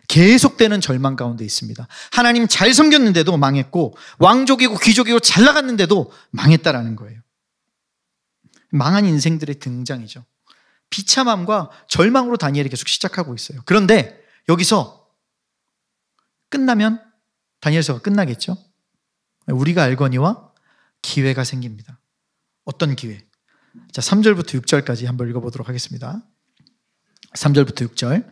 계속되는 절망 가운데 있습니다. 하나님 잘 섬겼는데도 망했고, 왕족이고 귀족이고 잘 나갔는데도 망했다라는 거예요. 망한 인생들의 등장이죠. 비참함과 절망으로 다니엘이 계속 시작하고 있어요. 그런데 여기서 끝나면 다니엘서가 끝나겠죠. 우리가 알거니와 기회가 생깁니다. 어떤 기회? 자, 3절부터 6절까지 한번 읽어보도록 하겠습니다. 3절부터 6절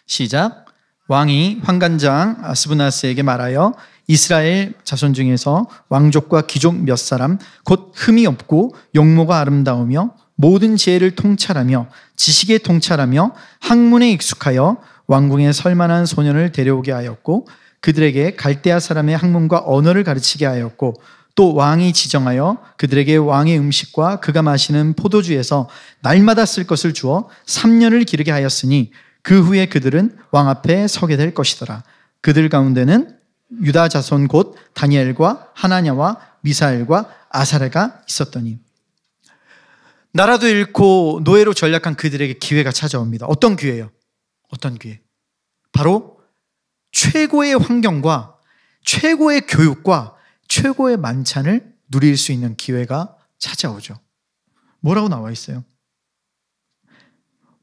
시작. 왕이 환관장 아스브나스에게 말하여 이스라엘 자손 중에서 왕족과 귀족 몇 사람 곧 흠이 없고 용모가 아름다우며 모든 지혜를 통찰하며 지식에 통찰하며 학문에 익숙하여 왕궁에 설만한 소년을 데려오게 하였고 그들에게 갈대아 사람의 학문과 언어를 가르치게 하였고 또 왕이 지정하여 그들에게 왕의 음식과 그가 마시는 포도주에서 날마다 쓸 것을 주어 3년을 기르게 하였으니 그 후에 그들은 왕 앞에 서게 될 것이더라. 그들 가운데는 유다 자손 곧 다니엘과 하나냐와 미사엘과 아사랴가 있었더니 나라도 잃고 노예로 전락한 그들에게 기회가 찾아옵니다. 어떤 기회예요? 어떤 기회? 바로 최고의 환경과 최고의 교육과 최고의 만찬을 누릴 수 있는 기회가 찾아오죠. 뭐라고 나와 있어요?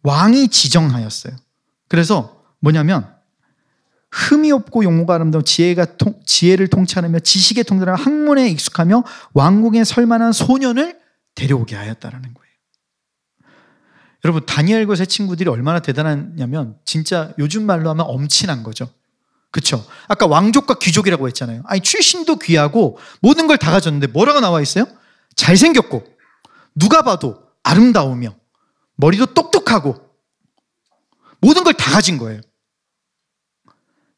왕이 지정하였어요. 그래서 뭐냐면 흠이 없고 용모가 아름다운 지혜를 통찰하며 지식에 통달하며 학문에 익숙하며 왕궁에 설만한 소년을 데려오게 하였다라는 거예요. 여러분, 다니엘과 세 친구들이 얼마나 대단하냐면 진짜 요즘 말로 하면 엄친한 거죠. 그렇죠? 아까 왕족과 귀족이라고 했잖아요. 아니, 출신도 귀하고 모든 걸 다 가졌는데 뭐라고 나와 있어요? 잘생겼고 누가 봐도 아름다우며 머리도 똑똑하고 모든 걸 다 가진 거예요.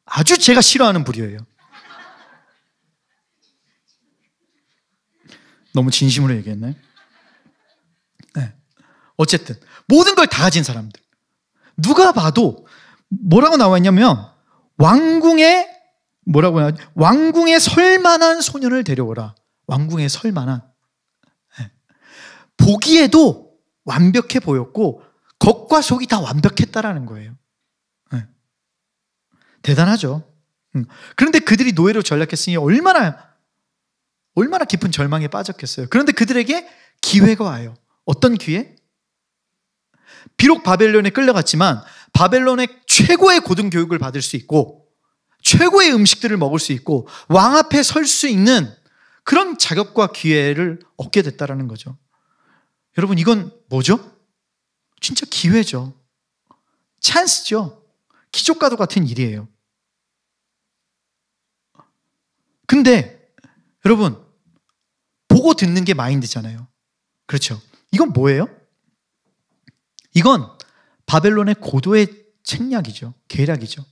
아주 제가 싫어하는 부류예요. 너무 진심으로 얘기했나요? 네. 어쨌든 모든 걸 다 가진 사람들. 누가 봐도 뭐라고 나와 있냐면 왕궁에 설만한 소년을 데려오라. 왕궁에 설만한. 네. 보기에도 완벽해 보였고 겉과 속이 다 완벽했다라는 거예요. 네. 대단하죠. 그런데 그들이 노예로 전락했으니 얼마나 깊은 절망에 빠졌겠어요. 그런데 그들에게 기회가 와요. 어떤 기회? 비록 바벨론에 끌려갔지만 바벨론의 최고의 고등교육을 받을 수 있고 최고의 음식들을 먹을 수 있고 왕 앞에 설 수 있는 그런 자격과 기회를 얻게 됐다는 거죠. 여러분, 이건 뭐죠? 진짜 기회죠. 찬스죠. 기적과도 같은 일이에요. 근데 여러분, 보고 듣는 게 마인드잖아요. 그렇죠? 이건 뭐예요? 이건 바벨론의 고도의 책략이죠. 계략이죠.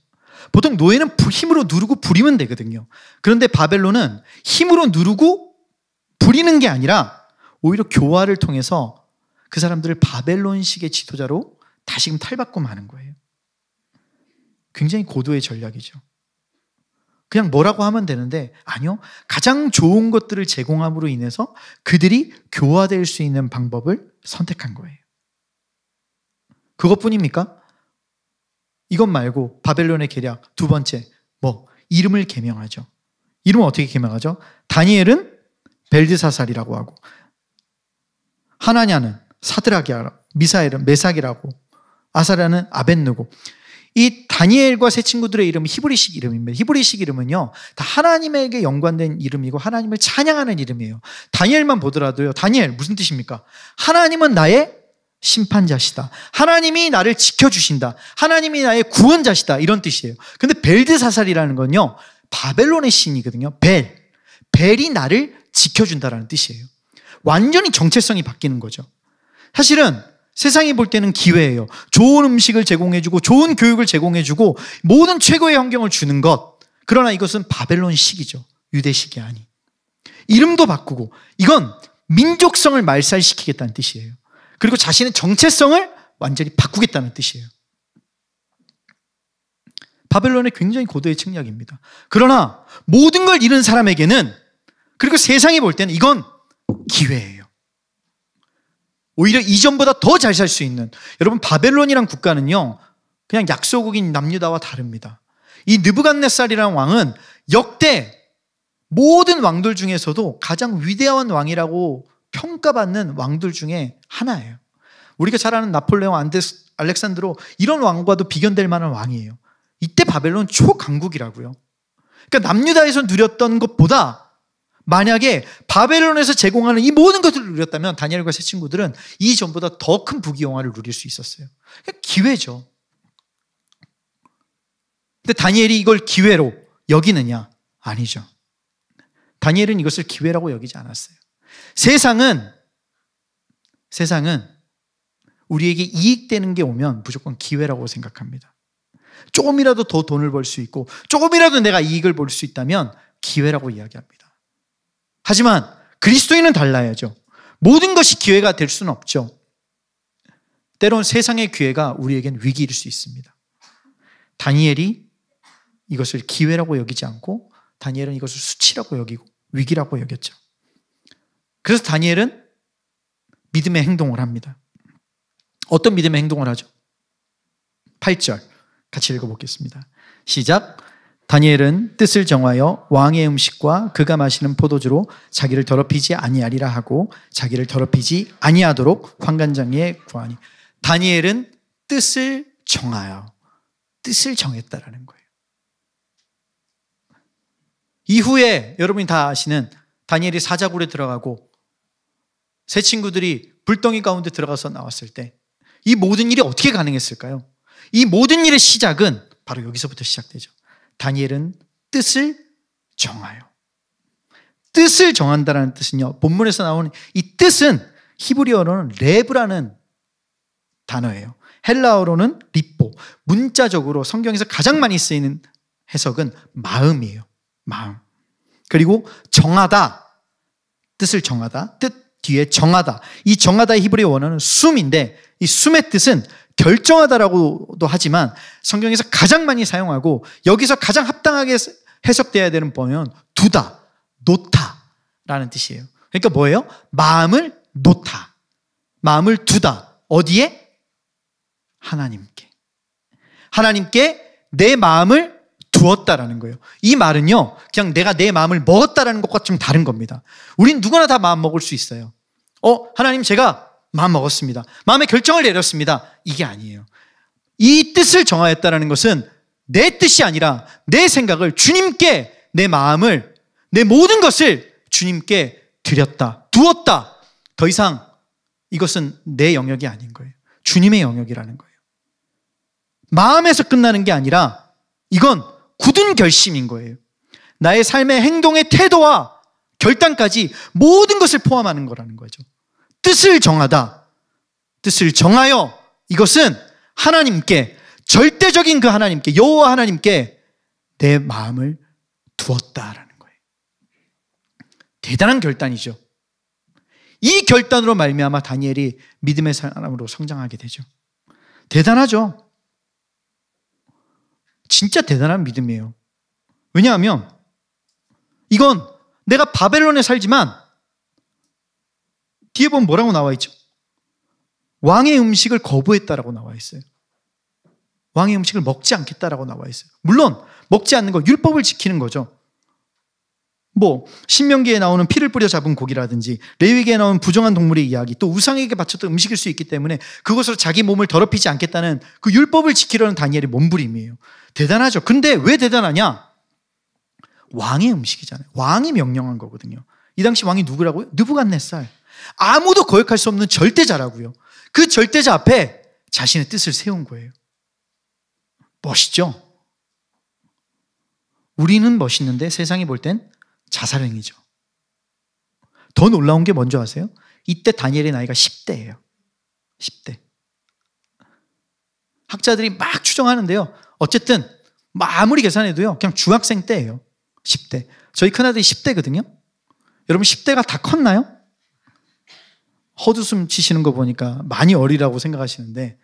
보통 노예는 힘으로 누르고 부리면 되거든요. 그런데 바벨론은 힘으로 누르고 부리는 게 아니라 오히려 교화를 통해서 그 사람들을 바벨론식의 지도자로 다시금 탈바꿈하는 거예요. 굉장히 고도의 전략이죠. 그냥 뭐라고 하면 되는데 아니요. 가장 좋은 것들을 제공함으로 인해서 그들이 교화될 수 있는 방법을 선택한 거예요. 그것뿐입니까? 이것 말고 바벨론의 계략 두 번째, 이름을 개명하죠. 이름은 어떻게 개명하죠? 다니엘은 벨드사살이라고 하고 하나냐는 사드락이라고, 미사엘은 메삭이라고, 아사랴는 아벳느고. 이 다니엘과 세 친구들의 이름은 히브리식 이름입니다. 히브리식 이름은요, 다 하나님에게 연관된 이름이고 하나님을 찬양하는 이름이에요. 다니엘만 보더라도요, 다니엘 무슨 뜻입니까? 하나님은 나의 심판자시다. 하나님이 나를 지켜주신다. 하나님이 나의 구원자시다. 이런 뜻이에요. 근데 벨드사살이라는 건요, 바벨론의 신이거든요. 벨이 나를 지켜준다라는 뜻이에요. 완전히 정체성이 바뀌는 거죠. 사실은 세상이 볼 때는 기회예요. 좋은 음식을 제공해주고 좋은 교육을 제공해주고 모든 최고의 환경을 주는 것. 그러나 이것은 바벨론식이죠. 유대식이 아닌. 이름도 바꾸고 이건 민족성을 말살시키겠다는 뜻이에요. 그리고 자신의 정체성을 완전히 바꾸겠다는 뜻이에요. 바벨론의 굉장히 고도의 책략입니다. 그러나 모든 걸 잃은 사람에게는, 그리고 세상이 볼 때는 이건 기회예요. 오히려 이전보다 더 잘 살 수 있는. 여러분, 바벨론이란 국가는요, 그냥 약소국인 남유다와 다릅니다. 이 느부갓네살이라는 왕은 역대 모든 왕들 중에서도 가장 위대한 왕이라고 평가받는 왕들 중에 하나예요. 우리가 잘 아는 나폴레옹, 알렉산드로, 이런 왕과도 비견될 만한 왕이에요. 이때 바벨론 초강국이라고요. 그러니까 남유다에서 누렸던 것보다 만약에 바벨론에서 제공하는 이 모든 것들을 누렸다면 다니엘과 세 친구들은 이전보다 더 큰 부귀영화를 누릴 수 있었어요. 기회죠. 근데 다니엘이 이걸 기회로 여기느냐? 아니죠. 다니엘은 이것을 기회라고 여기지 않았어요. 세상은 우리에게 이익되는 게 오면 무조건 기회라고 생각합니다. 조금이라도 더 돈을 벌 수 있고 조금이라도 내가 이익을 볼 수 있다면 기회라고 이야기합니다. 하지만 그리스도인은 달라야죠. 모든 것이 기회가 될 수는 없죠. 때론 세상의 기회가 우리에겐 위기일 수 있습니다. 다니엘이 이것을 기회라고 여기지 않고 다니엘은 이것을 수치라고 여기고 위기라고 여겼죠. 그래서 다니엘은 믿음의 행동을 합니다. 어떤 믿음의 행동을 하죠? 8절 같이 읽어보겠습니다. 시작. 다니엘은 뜻을 정하여 왕의 음식과 그가 마시는 포도주로 자기를 더럽히지 아니하리라 하고 자기를 더럽히지 아니하도록 환관장에 구하니. 다니엘은 뜻을 정하여 뜻을 정했다라는 거예요. 이후에 여러분이 다 아시는 다니엘이 사자굴에 들어가고 세 친구들이 불덩이 가운데 들어가서 나왔을 때 이 모든 일이 어떻게 가능했을까요? 이 모든 일의 시작은 바로 여기서부터 시작되죠. 다니엘은 뜻을 정하여. 뜻을 정한다는 뜻은요, 본문에서 나오는 이 뜻은 히브리어로는 레브라는 단어예요. 헬라어로는 리포. 문자적으로 성경에서 가장 많이 쓰이는 해석은 마음이에요. 마음. 그리고 정하다. 뜻을 정하다. 뜻 뒤에 정하다. 이 정하다의 히브리어 원어는 숨인데 이 숨의 뜻은 결정하다라고도 하지만 성경에서 가장 많이 사용하고 여기서 가장 합당하게 해석되어야 되는 번역은 두다, 놓다라는 뜻이에요. 그러니까 뭐예요? 마음을 놓다. 마음을 두다. 어디에? 하나님께. 하나님께 내 마음을 두었다라는 거예요. 이 말은요, 그냥 내가 내 마음을 먹었다라는 것과 좀 다른 겁니다. 우린 누구나 다 마음 먹을 수 있어요. 하나님 제가 마음 먹었습니다. 마음의 결정을 내렸습니다. 이게 아니에요. 이 뜻을 정하였다라는 것은 내 뜻이 아니라 내 생각을 주님께 내 마음을 내 모든 것을 주님께 드렸다. 두었다. 더 이상 이것은 내 영역이 아닌 거예요. 주님의 영역이라는 거예요. 마음에서 끝나는 게 아니라 이건 굳은 결심인 거예요. 나의 삶의 행동의 태도와 결단까지 모든 것을 포함하는 거라는 거죠. 뜻을 정하다. 뜻을 정하여 이것은 하나님께 절대적인 그 하나님께 여호와 하나님께 내 마음을 두었다라는 거예요. 대단한 결단이죠. 이 결단으로 말미암아 다니엘이 믿음의 사람으로 성장하게 되죠. 대단하죠. 진짜 대단한 믿음이에요. 왜냐하면 이건 내가 바벨론에 살지만 뒤에 보면 뭐라고 나와 있죠? 왕의 음식을 거부했다라고 나와 있어요. 왕의 음식을 먹지 않겠다라고 나와 있어요. 물론 먹지 않는 거 율법을 지키는 거죠. 신명기에 나오는 피를 뿌려 잡은 고기라든지 레위기에 나오는 부정한 동물의 이야기, 또 우상에게 바쳤던 음식일 수 있기 때문에 그것으로 자기 몸을 더럽히지 않겠다는 그 율법을 지키려는 다니엘의 몸부림이에요. 대단하죠. 근데 왜 대단하냐? 왕의 음식이잖아요. 왕이 명령한 거거든요. 이 당시 왕이 누구라고요? 느부갓네살. 아무도 거역할 수 없는 절대자라고요. 그 절대자 앞에 자신의 뜻을 세운 거예요. 멋있죠? 우리는 멋있는데 세상이 볼 땐 자살행위죠. 더 놀라운 게 뭔지 아세요? 이때 다니엘의 나이가 10대예요. 10대. 학자들이 막 추정하는데요. 어쨌든 아무리 계산해도요. 그냥 중학생 때예요. 10대. 저희 큰아들이 10대거든요. 여러분 10대가 다 컸나요? 헛웃음 치시는 거 보니까 많이 어리라고 생각하시는데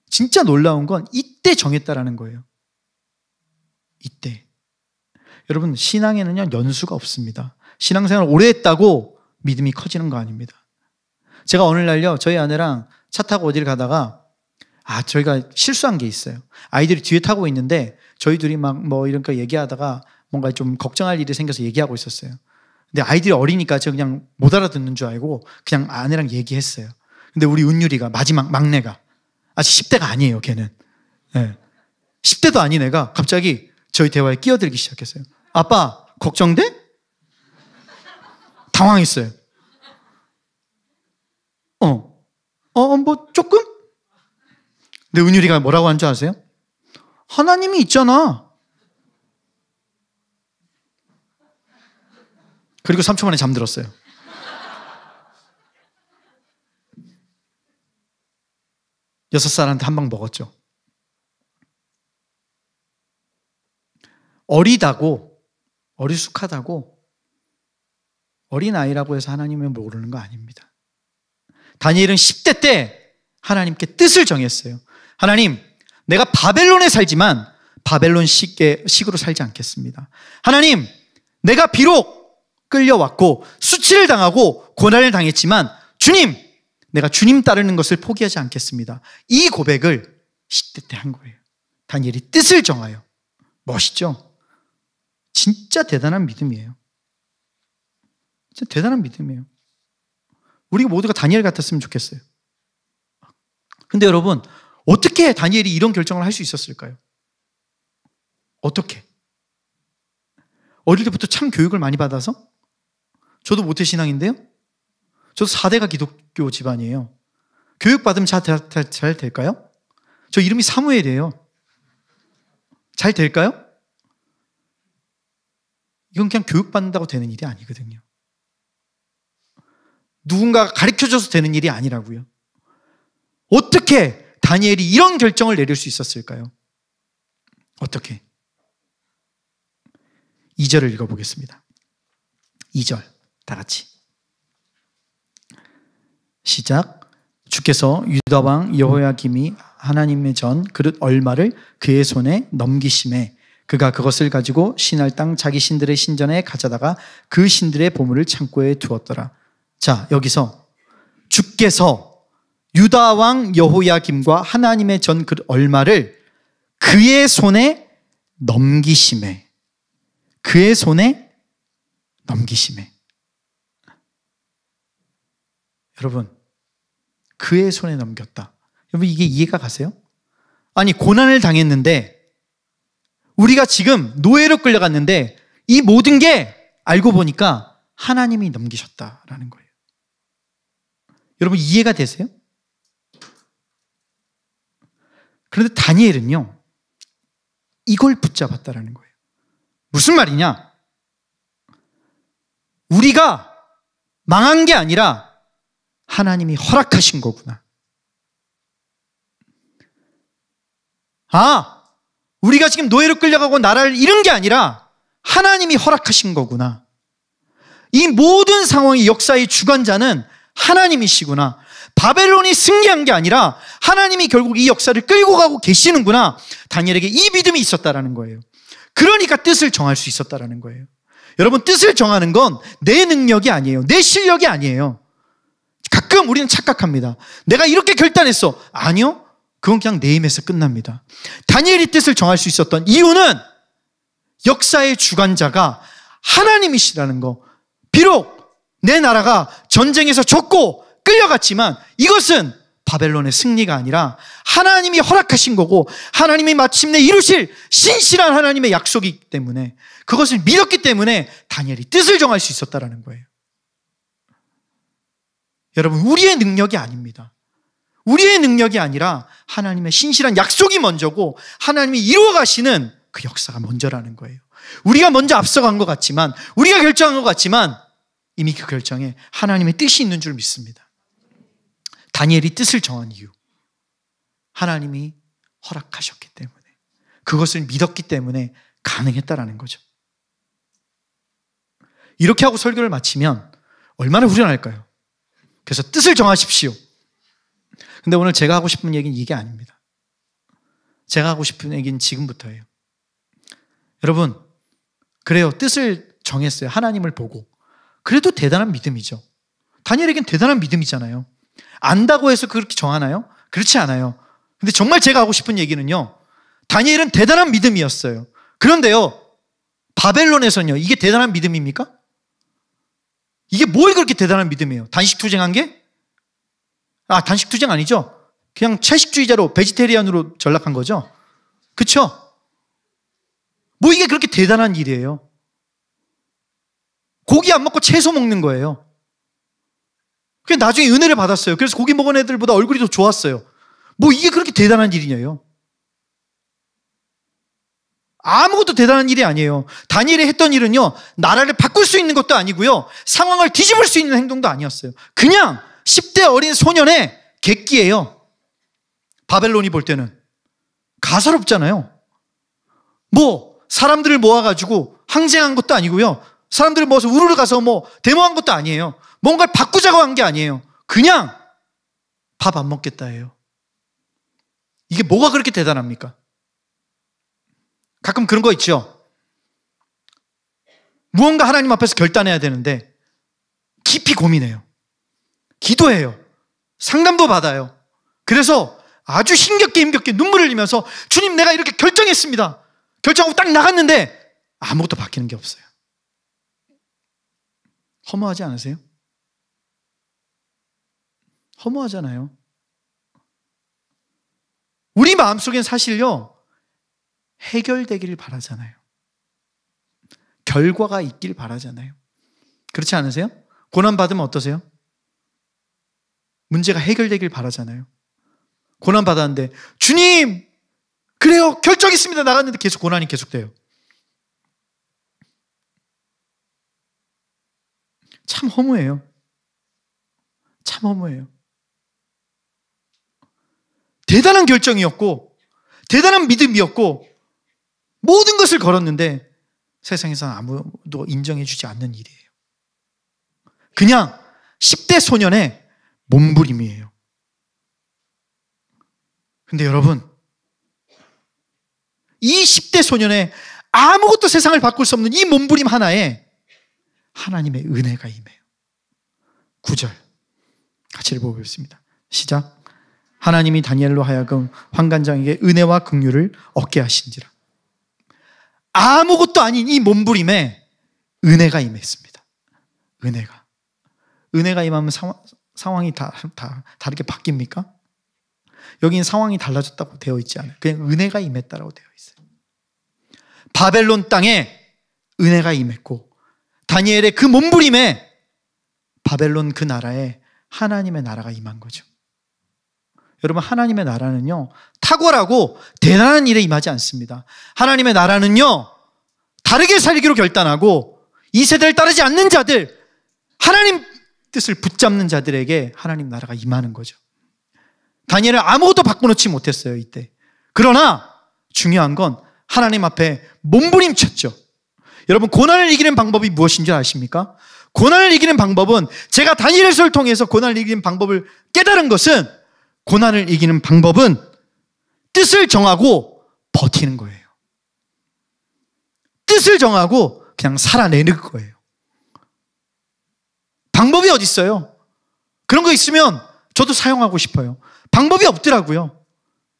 진짜 놀라운 건 이때 정했다라는 거예요. 이때. 여러분 신앙에는요 연수가 없습니다. 신앙생활 오래 했다고 믿음이 커지는 거 아닙니다. 제가 어느 날요 저희 아내랑 차 타고 어디를 가다가 저희가 실수한 게 있어요. 아이들이 뒤에 타고 있는데 저희 둘이 막 이런 거 얘기하다가 뭔가 좀 걱정할 일이 생겨서 얘기하고 있었어요. 근데 아이들이 어리니까 제가 그냥 못 알아듣는 줄 알고 그냥 아내랑 얘기했어요. 근데 우리 은율이가 마지막 막내가 아직 10대가 아니에요. 걔는 10대도 아닌 애가 갑자기 저희 대화에 끼어들기 시작했어요. 아빠 걱정돼? 당황했어요. 조금? 근데 은율이가 뭐라고 한 줄 아세요? 하나님이 있잖아. 그리고 3초 만에 잠들었어요. 여섯 살한테 한 방 먹었죠. 어리다고, 어리숙하다고, 어린아이라고 해서 하나님을 모르는 거 아닙니다. 다니엘은 10대 때 하나님께 뜻을 정했어요. 하나님, 내가 바벨론에 살지만 바벨론 식으로 살지 않겠습니다. 하나님, 내가 비록 끌려왔고 수치를 당하고 고난을 당했지만 주님, 내가 주님 따르는 것을 포기하지 않겠습니다. 이 고백을 10대 때 한 거예요. 다니엘이 뜻을 정하여. 멋있죠? 진짜 대단한 믿음이에요. 진짜 대단한 믿음이에요. 우리가 모두가 다니엘 같았으면 좋겠어요. 근데 여러분, 어떻게 다니엘이 이런 결정을 할 수 있었을까요? 어떻게? 어릴 때부터 참 교육을 많이 받아서? 저도 모태신앙인데요. 저도 4대가 기독교 집안이에요. 교육받으면 잘 될까요? 저 이름이 사무엘이에요. 잘 될까요? 이건 그냥 교육받는다고 되는 일이 아니거든요. 누군가가 가르쳐줘서 되는 일이 아니라고요. 어떻게 다니엘이 이런 결정을 내릴 수 있었을까요? 어떻게? 2절을 읽어보겠습니다. 2절 다 같이 시작. 주께서 유다 왕 여호야김이 하나님의 전 그릇 얼마를 그의 손에 넘기심에 그가 그것을 가지고 신할 땅 자기 신들의 신전에 가져다가 그 신들의 보물을 창고에 두었더라. 자, 여기서 주께서 유다 왕 여호야김과 하나님의 전 그릇 얼마를 그의 손에 넘기심에, 그의 손에 넘기심에. 여러분, 그의 손에 넘겼다. 여러분, 이게 이해가 가세요? 아니, 고난을 당했는데 우리가 지금 노예로 끌려갔는데 이 모든 게 알고 보니까 하나님이 넘기셨다라는 거예요. 여러분, 이해가 되세요? 그런데 다니엘은요, 이걸 붙잡았다라는 거예요. 무슨 말이냐? 우리가 망한 게 아니라 하나님이 허락하신 거구나. 아, 우리가 지금 노예로 끌려가고 나라를 잃은 게 아니라 하나님이 허락하신 거구나. 이 모든 상황의 역사의 주관자는 하나님이시구나. 바벨론이 승리한 게 아니라 하나님이 결국 이 역사를 끌고 가고 계시는구나. 다니엘에게 이 믿음이 있었다라는 거예요. 그러니까 뜻을 정할 수 있었다라는 거예요. 여러분, 뜻을 정하는 건 내 능력이 아니에요. 내 실력이 아니에요. 가끔 우리는 착각합니다. 내가 이렇게 결단했어. 아니요. 그건 그냥 내 힘에서 끝납니다. 다니엘이 뜻을 정할 수 있었던 이유는 역사의 주관자가 하나님이시라는 거. 비록 내 나라가 전쟁에서 졌고 끌려갔지만 이것은 바벨론의 승리가 아니라 하나님이 허락하신 거고 하나님이 마침내 이루실 신실한 하나님의 약속이기 때문에 그것을 믿었기 때문에 다니엘이 뜻을 정할 수 있었다는 거예요. 여러분, 우리의 능력이 아닙니다. 우리의 능력이 아니라 하나님의 신실한 약속이 먼저고 하나님이 이루어 가시는 그 역사가 먼저라는 거예요. 우리가 먼저 앞서간 것 같지만, 우리가 결정한 것 같지만 이미 그 결정에 하나님의 뜻이 있는 줄 믿습니다. 다니엘이 뜻을 정한 이유, 하나님이 허락하셨기 때문에, 그것을 믿었기 때문에 가능했다라는 거죠. 이렇게 하고 설교를 마치면 얼마나 후련할까요? 그래서 뜻을 정하십시오. 근데 오늘 제가 하고 싶은 얘기는 이게 아닙니다. 제가 하고 싶은 얘기는 지금부터예요. 여러분, 그래요. 뜻을 정했어요. 하나님을 보고. 그래도 대단한 믿음이죠. 다니엘에겐 대단한 믿음이잖아요. 안다고 해서 그렇게 정하나요? 그렇지 않아요. 근데 정말 제가 하고 싶은 얘기는요, 다니엘은 대단한 믿음이었어요. 그런데요, 바벨론에서는요, 이게 대단한 믿음입니까? 이게 뭘 그렇게 대단한 믿음이에요? 단식투쟁한 게? 단식투쟁 아니죠? 그냥 채식주의자로, 베지테리안으로 전락한 거죠? 그쵸? 뭐 이게 그렇게 대단한 일이에요? 고기 안 먹고 채소 먹는 거예요. 그래서 나중에 은혜를 받았어요. 그래서 고기 먹은 애들보다 얼굴이 더 좋았어요. 뭐 이게 그렇게 대단한 일이냐요? 아무것도 대단한 일이 아니에요. 다니엘이 했던 일은요, 나라를 바꿀 수 있는 것도 아니고요, 상황을 뒤집을 수 있는 행동도 아니었어요. 그냥 10대 어린 소년의 객기예요. 바벨론이 볼 때는 가소롭잖아요. 뭐 사람들을 모아가지고 항쟁한 것도 아니고요. 사람들을 모아서 우르르 가서 데모한 것도 아니에요. 뭔가를 바꾸자고 한 게 아니에요. 그냥 밥 안 먹겠다예요. 이게 뭐가 그렇게 대단합니까? 가끔 그런 거 있죠. 무언가 하나님 앞에서 결단해야 되는데 깊이 고민해요. 기도해요. 상담도 받아요. 그래서 아주 힘겹게 눈물을 흘리면서 주님, 내가 이렇게 결정했습니다. 결정하고 딱 나갔는데 아무것도 바뀌는 게 없어요. 허무하지 않으세요? 허무하잖아요. 우리 마음속엔 사실요, 해결되기를 바라잖아요. 결과가 있길 바라잖아요. 그렇지 않으세요? 고난받으면 어떠세요? 문제가 해결되길 바라잖아요. 고난받았는데 주님, 그래요, 결정했습니다. 나갔는데 계속 고난이 계속돼요. 참 허무해요. 참 허무해요. 대단한 결정이었고 대단한 믿음이었고 모든 것을 걸었는데 세상에서는 아무도 인정해주지 않는 일이에요. 그냥 10대 소년의 몸부림이에요. 근데 여러분, 이 10대 소년의 아무것도 세상을 바꿀 수 없는 이 몸부림 하나에 하나님의 은혜가 임해요. 9절 같이 읽어보겠습니다. 시작. 하나님이 다니엘로 하여금 환관장에게 은혜와 긍휼을 얻게 하신지라. 아무것도 아닌 이 몸부림에 은혜가 임했습니다. 은혜가 임하면 상황이 다 다르게 바뀝니까? 여기는 상황이 달라졌다고 되어 있지 않아요. 그냥 은혜가 임했다라고 되어 있어요. 바벨론 땅에 은혜가 임했고 다니엘의 그 몸부림에 바벨론 그 나라에 하나님의 나라가 임한 거죠. 여러분, 하나님의 나라는요, 탁월하고 대단한 일에 임하지 않습니다. 하나님의 나라는요, 다르게 살기로 결단하고 이 세대를 따르지 않는 자들, 하나님 뜻을 붙잡는 자들에게 하나님 나라가 임하는 거죠. 다니엘은 아무것도 바꿔놓지 못했어요, 이때. 그러나 중요한 건 하나님 앞에 몸부림쳤죠. 여러분, 고난을 이기는 방법이 무엇인지 아십니까? 고난을 이기는 방법은, 제가 다니엘서를 통해서 고난을 이기는 방법을 깨달은 것은, 고난을 이기는 방법은 뜻을 정하고 버티는 거예요. 뜻을 정하고 그냥 살아내는 거예요. 방법이 어디 있어요? 그런 거 있으면 저도 사용하고 싶어요. 방법이 없더라고요.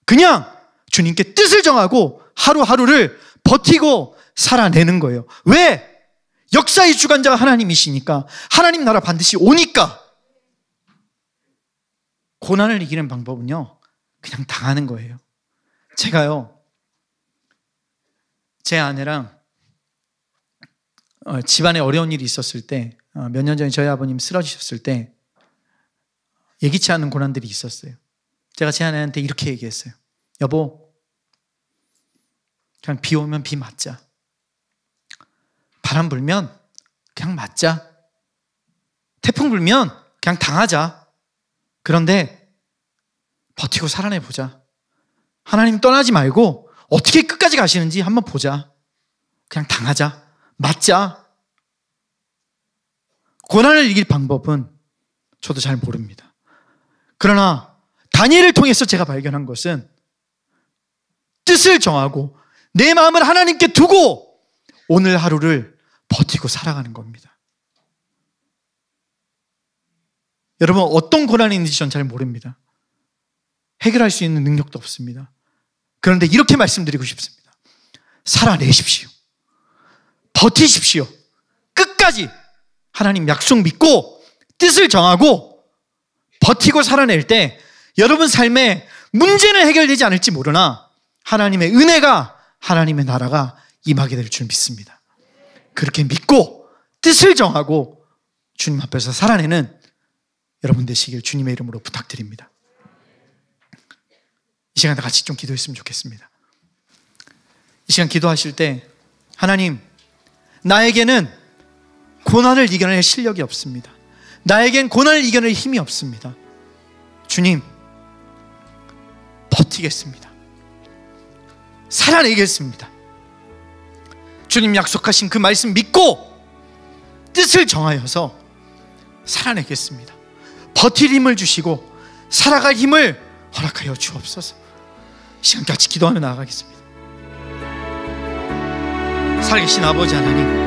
그냥 주님께 뜻을 정하고 하루하루를 버티고 살아내는 거예요. 왜? 역사의 주관자가 하나님이시니까, 하나님 나라 반드시 오니까. 고난을 이기는 방법은요, 그냥 당하는 거예요. 제가요, 제 아내랑 집안에 어려운 일이 있었을 때, 몇 년 전에 저희 아버님 쓰러지셨을 때 예기치 않은 고난들이 있었어요. 제가 제 아내한테 이렇게 얘기했어요. 여보, 그냥 비 오면 비 맞자. 바람 불면 그냥 맞자. 태풍 불면 그냥 당하자. 그런데 버티고 살아내보자. 하나님 떠나지 말고 어떻게 끝까지 가시는지 한번 보자. 그냥 당하자. 맞자. 고난을 이길 방법은 저도 잘 모릅니다. 그러나 다니엘을 통해서 제가 발견한 것은 뜻을 정하고 내 마음을 하나님께 두고 오늘 하루를 버티고 살아가는 겁니다. 여러분, 어떤 고난이 있는지 전 잘 모릅니다. 해결할 수 있는 능력도 없습니다. 그런데 이렇게 말씀드리고 싶습니다. 살아내십시오. 버티십시오. 끝까지 하나님 약속 믿고 뜻을 정하고 버티고 살아낼 때 여러분 삶에 문제는 해결되지 않을지 모르나 하나님의 은혜가, 하나님의 나라가 임하게 될 줄 믿습니다. 그렇게 믿고 뜻을 정하고 주님 앞에서 살아내는 여러분 되시길 주님의 이름으로 부탁드립니다. 이 시간 다 같이 좀 기도했으면 좋겠습니다. 이 시간 기도하실 때, 하나님, 나에게는 고난을 이겨낼 실력이 없습니다. 나에겐 고난을 이겨낼 힘이 없습니다. 주님, 버티겠습니다. 살아내겠습니다. 주님 약속하신 그 말씀 믿고 뜻을 정하여서 살아내겠습니다. 버틸 힘을 주시고 살아갈 힘을 허락하여 주옵소서. 시간 같이 기도하며 나아가겠습니다. 살아계신 아버지 하나님,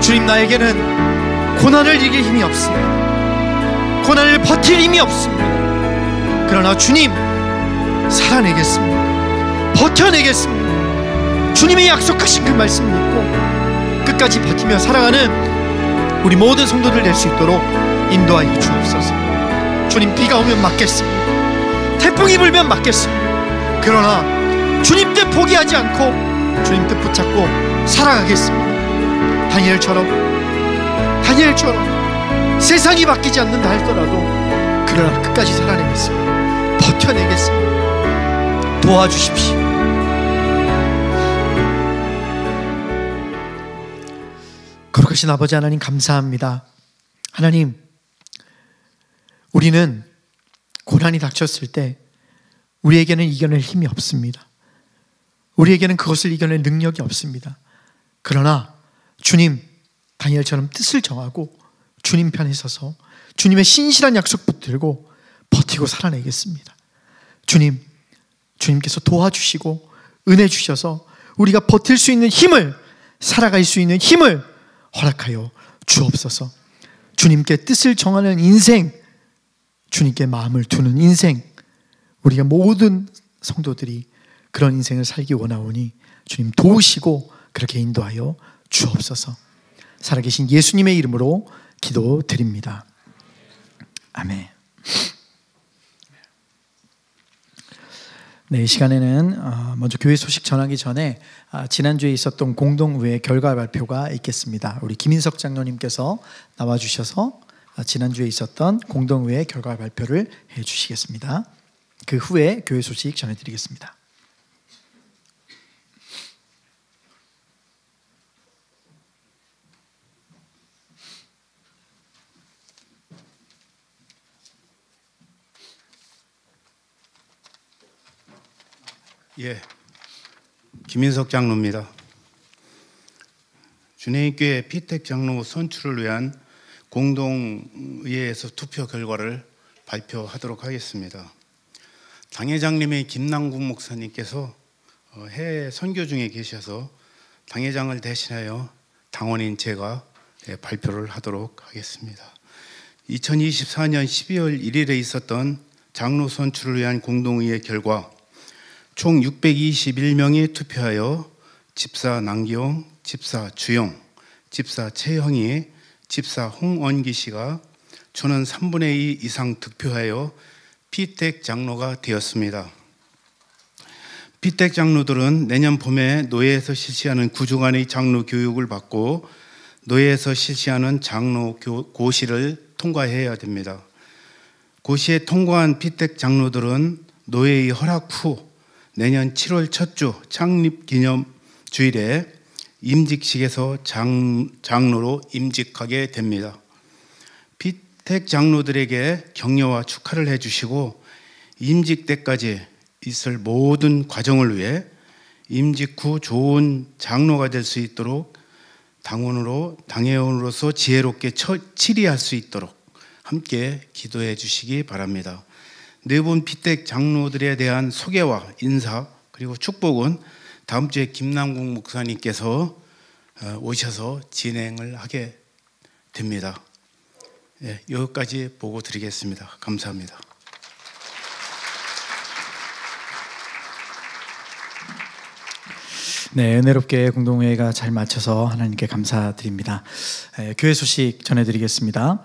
주님, 나에게는 고난을 이길 힘이 없습니다. 고난을 버틸 힘이 없습니다. 그러나 주님, 살아내겠습니다. 버텨내겠습니다. 주님이 약속하신 그 말씀 믿고 끝까지 버티며 살아가는 우리 모든 성도들 될 수 있도록 인도하여 주옵소서. 주님, 비가 오면 맞겠습니다. 태풍이 불면 맞겠습니다. 그러나 주님 뜻 포기하지 않고 주님 뜻 붙잡고 살아가겠습니다. 다니엘처럼 세상이 바뀌지 않는다 할지라도 그러나 끝까지 살아내겠습니다. 버텨내겠습니다. 도와주십시오. 거룩하신 아버지 하나님, 감사합니다. 하나님, 우리는 고난이 닥쳤을 때 우리에게는 이겨낼 힘이 없습니다. 우리에게는 그것을 이겨낼 능력이 없습니다. 그러나 주님, 다니엘처럼 뜻을 정하고 주님 편에 서서 주님의 신실한 약속 붙들고 버티고 살아내겠습니다. 주님, 주님께서 도와주시고 은혜 주셔서 우리가 버틸 수 있는 힘을, 살아갈 수 있는 힘을 허락하여 주옵소서. 주님께 뜻을 정하는 인생, 주님께 마음을 두는 인생, 우리가 모든 성도들이 그런 인생을 살기 원하오니 주님 도우시고 그렇게 인도하여 주옵소서. 살아계신 예수님의 이름으로 기도드립니다. 아멘. 네, 이 시간에는 먼저 교회 소식 전하기 전에 지난주에 있었던 공동의회 결과 발표가 있겠습니다. 우리 김인석 장로님께서 나와주셔서 지난주에 있었던 공동의회 결과 발표를 해주시겠습니다. 그 후에 교회 소식 전해드리겠습니다. 예, 김인석 장로입니다. 준행교회 피택 장로 선출을 위한 공동의회에서 투표 결과를 발표하도록 하겠습니다. 당회장님의 김남국 목사님께서 해외 선교 중에 계셔서 당회장을 대신하여 당원인 제가 발표를 하도록 하겠습니다. 2024년 12월 1일에 있었던 장로 선출을 위한 공동의회 결과 총 621명이 투표하여 집사 남기용, 집사 주영, 집사 최형희, 집사 홍원기 씨가 저는 3분의 2 이상 득표하여 피택 장로가 되었습니다. 피택 장로들은 내년 봄에 노예에서 실시하는 9주간의 장로 교육을 받고 노예에서 실시하는 장로 고시를 통과해야 됩니다. 고시에 통과한 피택 장로들은 노예의 허락 후 내년 7월 첫 주 창립기념주일에 임직식에서 장로로 임직하게 됩니다. 피택 장로들에게 격려와 축하를 해주시고 임직 때까지 있을 모든 과정을 위해 임직 후 좋은 장로가 될 수 있도록 당회원으로서 지혜롭게 치리할 수 있도록 함께 기도해 주시기 바랍니다. 네 분 피택 장로들에 대한 소개와 인사 그리고 축복은 다음 주에 김남국 목사님께서 오셔서 진행을 하게 됩니다. 예, 여기까지 보고 드리겠습니다. 감사합니다. 네, 은혜롭게 공동회의가 잘 마쳐서 하나님께 감사드립니다. 교회 소식 전해드리겠습니다.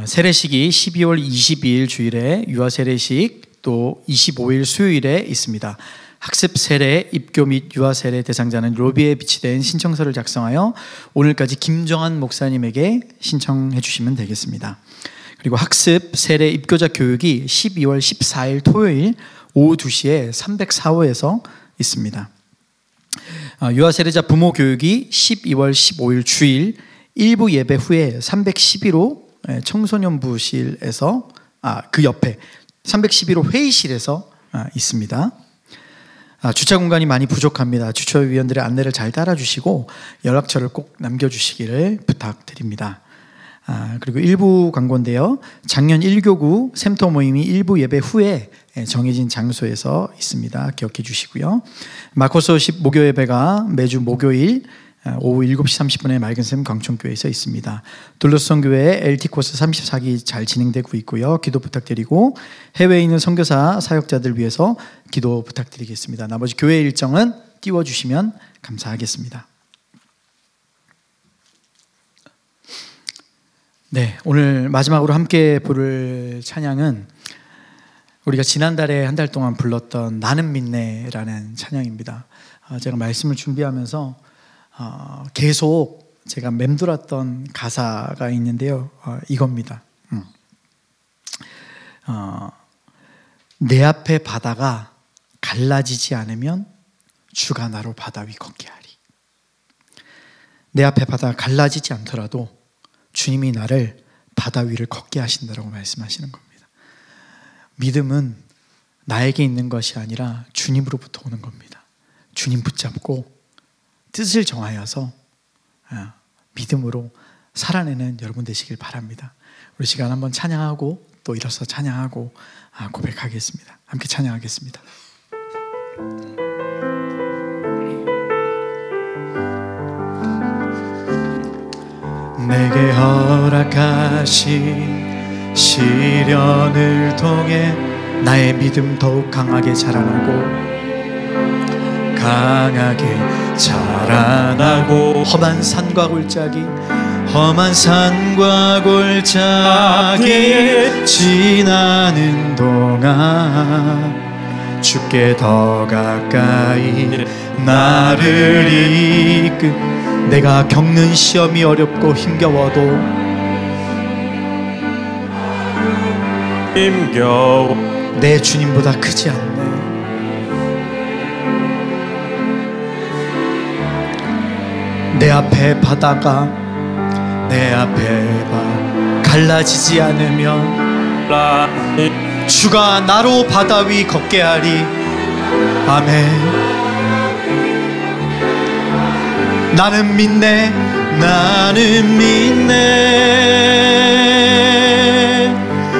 세례식이 12월 22일 주일에 유아 세례식, 또 25일 수요일에 있습니다. 학습 세례, 입교 및 유아 세례 대상자는 로비에 비치된 신청서를 작성하여 오늘까지 김정한 목사님에게 신청해 주시면 되겠습니다. 그리고 학습 세례 입교자 교육이 12월 14일 토요일 오후 2시에 304호에서 있습니다. 유아 세례자 부모 교육이 12월 15일 주일 일부 예배 후에 311호 청소년부실에서 그 옆에 311호 회의실에서 있습니다. 주차 공간이 많이 부족합니다. 주차위원들의 안내를 잘 따라주시고 연락처를 꼭 남겨주시기를 부탁드립니다. 그리고 일부 광고인데요. 작년 1교구 샘터 모임이 일부 예배 후에 정해진 장소에서 있습니다. 기억해 주시고요. 마코스 10 목요 예배가 매주 목요일 오후 7시 30분에 맑은샘 광천교회에서 있습니다. 둘러선 교회 LT 코스 34기 잘 진행되고 있고요. 기도 부탁드리고 해외에 있는 선교사 사역자들 위해서 기도 부탁드리겠습니다. 나머지 교회 일정은 띄워주시면 감사하겠습니다. 네, 오늘 마지막으로 함께 부를 찬양은 우리가 지난달에 한 달 동안 불렀던 나는 믿네라는 찬양입니다. 제가 말씀을 준비하면서 계속 제가 맴돌았던 가사가 있는데요. 이겁니다. 내 앞에 바다가 갈라지지 않으면 주가 나로 바다 위 걷게 하리. 내 앞에 바다가 갈라지지 않더라도 주님이 나를 바다 위를 걷게 하신다라고 말씀하시는 겁니다. 믿음은 나에게 있는 것이 아니라 주님으로부터 오는 겁니다. 주님 붙잡고 뜻을 정하여서 믿음으로 살아내는 여러분 되시길 바랍니다. 우리 시간 한번 찬양하고 또 일어서 찬양하고 고백하겠습니다. 함께 찬양하겠습니다. 내게 허락하신 시련을 통해 나의 믿음 더욱 강하게 자라나고 험한 산과 골짜기 지나는 동안 주께 더 가까이 나를 이끌 내가 겪는 시험이 어렵고 힘겨워도 내 주님보다 크지 않네. 내 앞에 바다가 갈라지지 않으면 주가 나로 바다 위 걷게 하리. 아멘. 나는 믿네.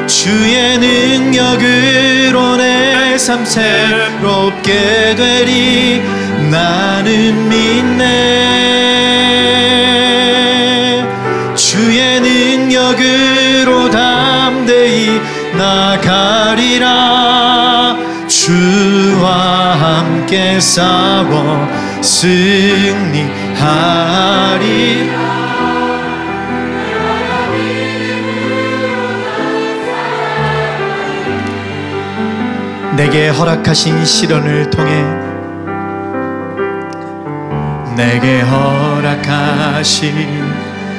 주의 능력으로 내 삶 새롭게 되리. 나는 믿네. 주의 능력으로 담대히 나가리라. 주와 함께 싸워 승리하리. 내게 허락하신 시련을 통해 내게 허락하신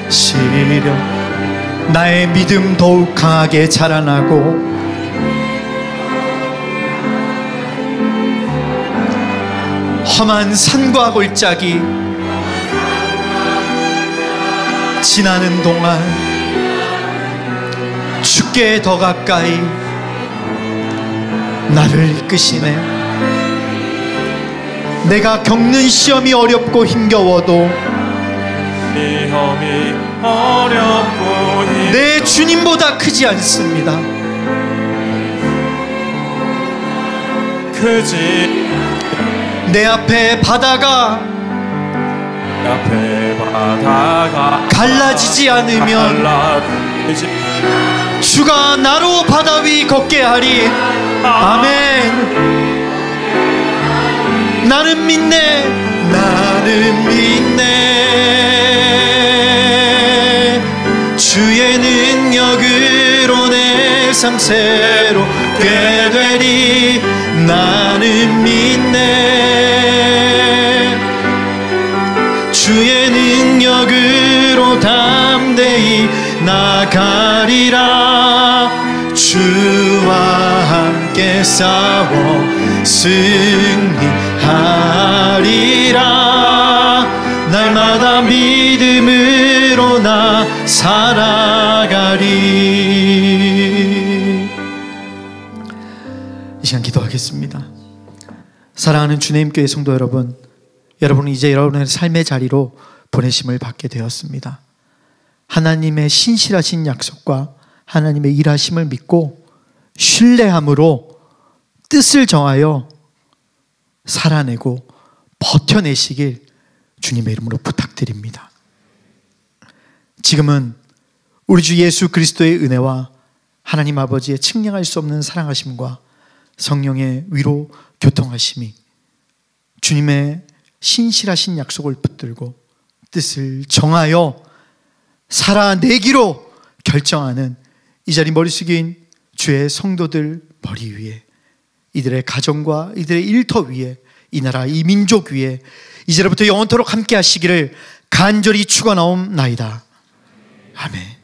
시련 나의 믿음 더욱 강하게 자라나고 험한 산과 골짜기 지나는 동안 주께 더 가까이 나를 이끄시네. 내가 겪는 시험이 어렵고 힘겨워도 내 주님보다 크지 않습니다. 내 앞에 바다가 갈라지지 않으면 주가 나로 바다 위 걷게 하리. 아멘. 나는 믿네. 주의 능력으로 내 삶 새롭게 되리. 나는 믿네. 주의 능력으로 담대히 나가리라. 주와 함께 싸워 승리하리라. 날마다 믿음으로 나 살아가리. 이 시간 기도하겠습니다. 사랑하는 주님교회 성도 여러분, 여러분은 이제 여러분의 삶의 자리로 보내심을 받게 되었습니다. 하나님의 신실하신 약속과 하나님의 일하심을 믿고 신뢰함으로 뜻을 정하여 살아내고 버텨내시길 주님의 이름으로 부탁드립니다. 지금은 우리 주 예수 그리스도의 은혜와 하나님 아버지의 측량할 수 없는 사랑하심과 성령의 위로 교통하심이 주님의 신실하신 약속을 붙들고 뜻을 정하여 살아내기로 결정하는 이 자리 머리 숙인 주의 성도들 머리 위에, 이들의 가정과 이들의 일터 위에, 이 나라 이 민족 위에 이제로부터 영원토록 함께 하시기를 간절히 축원하옵나이다. 아멘.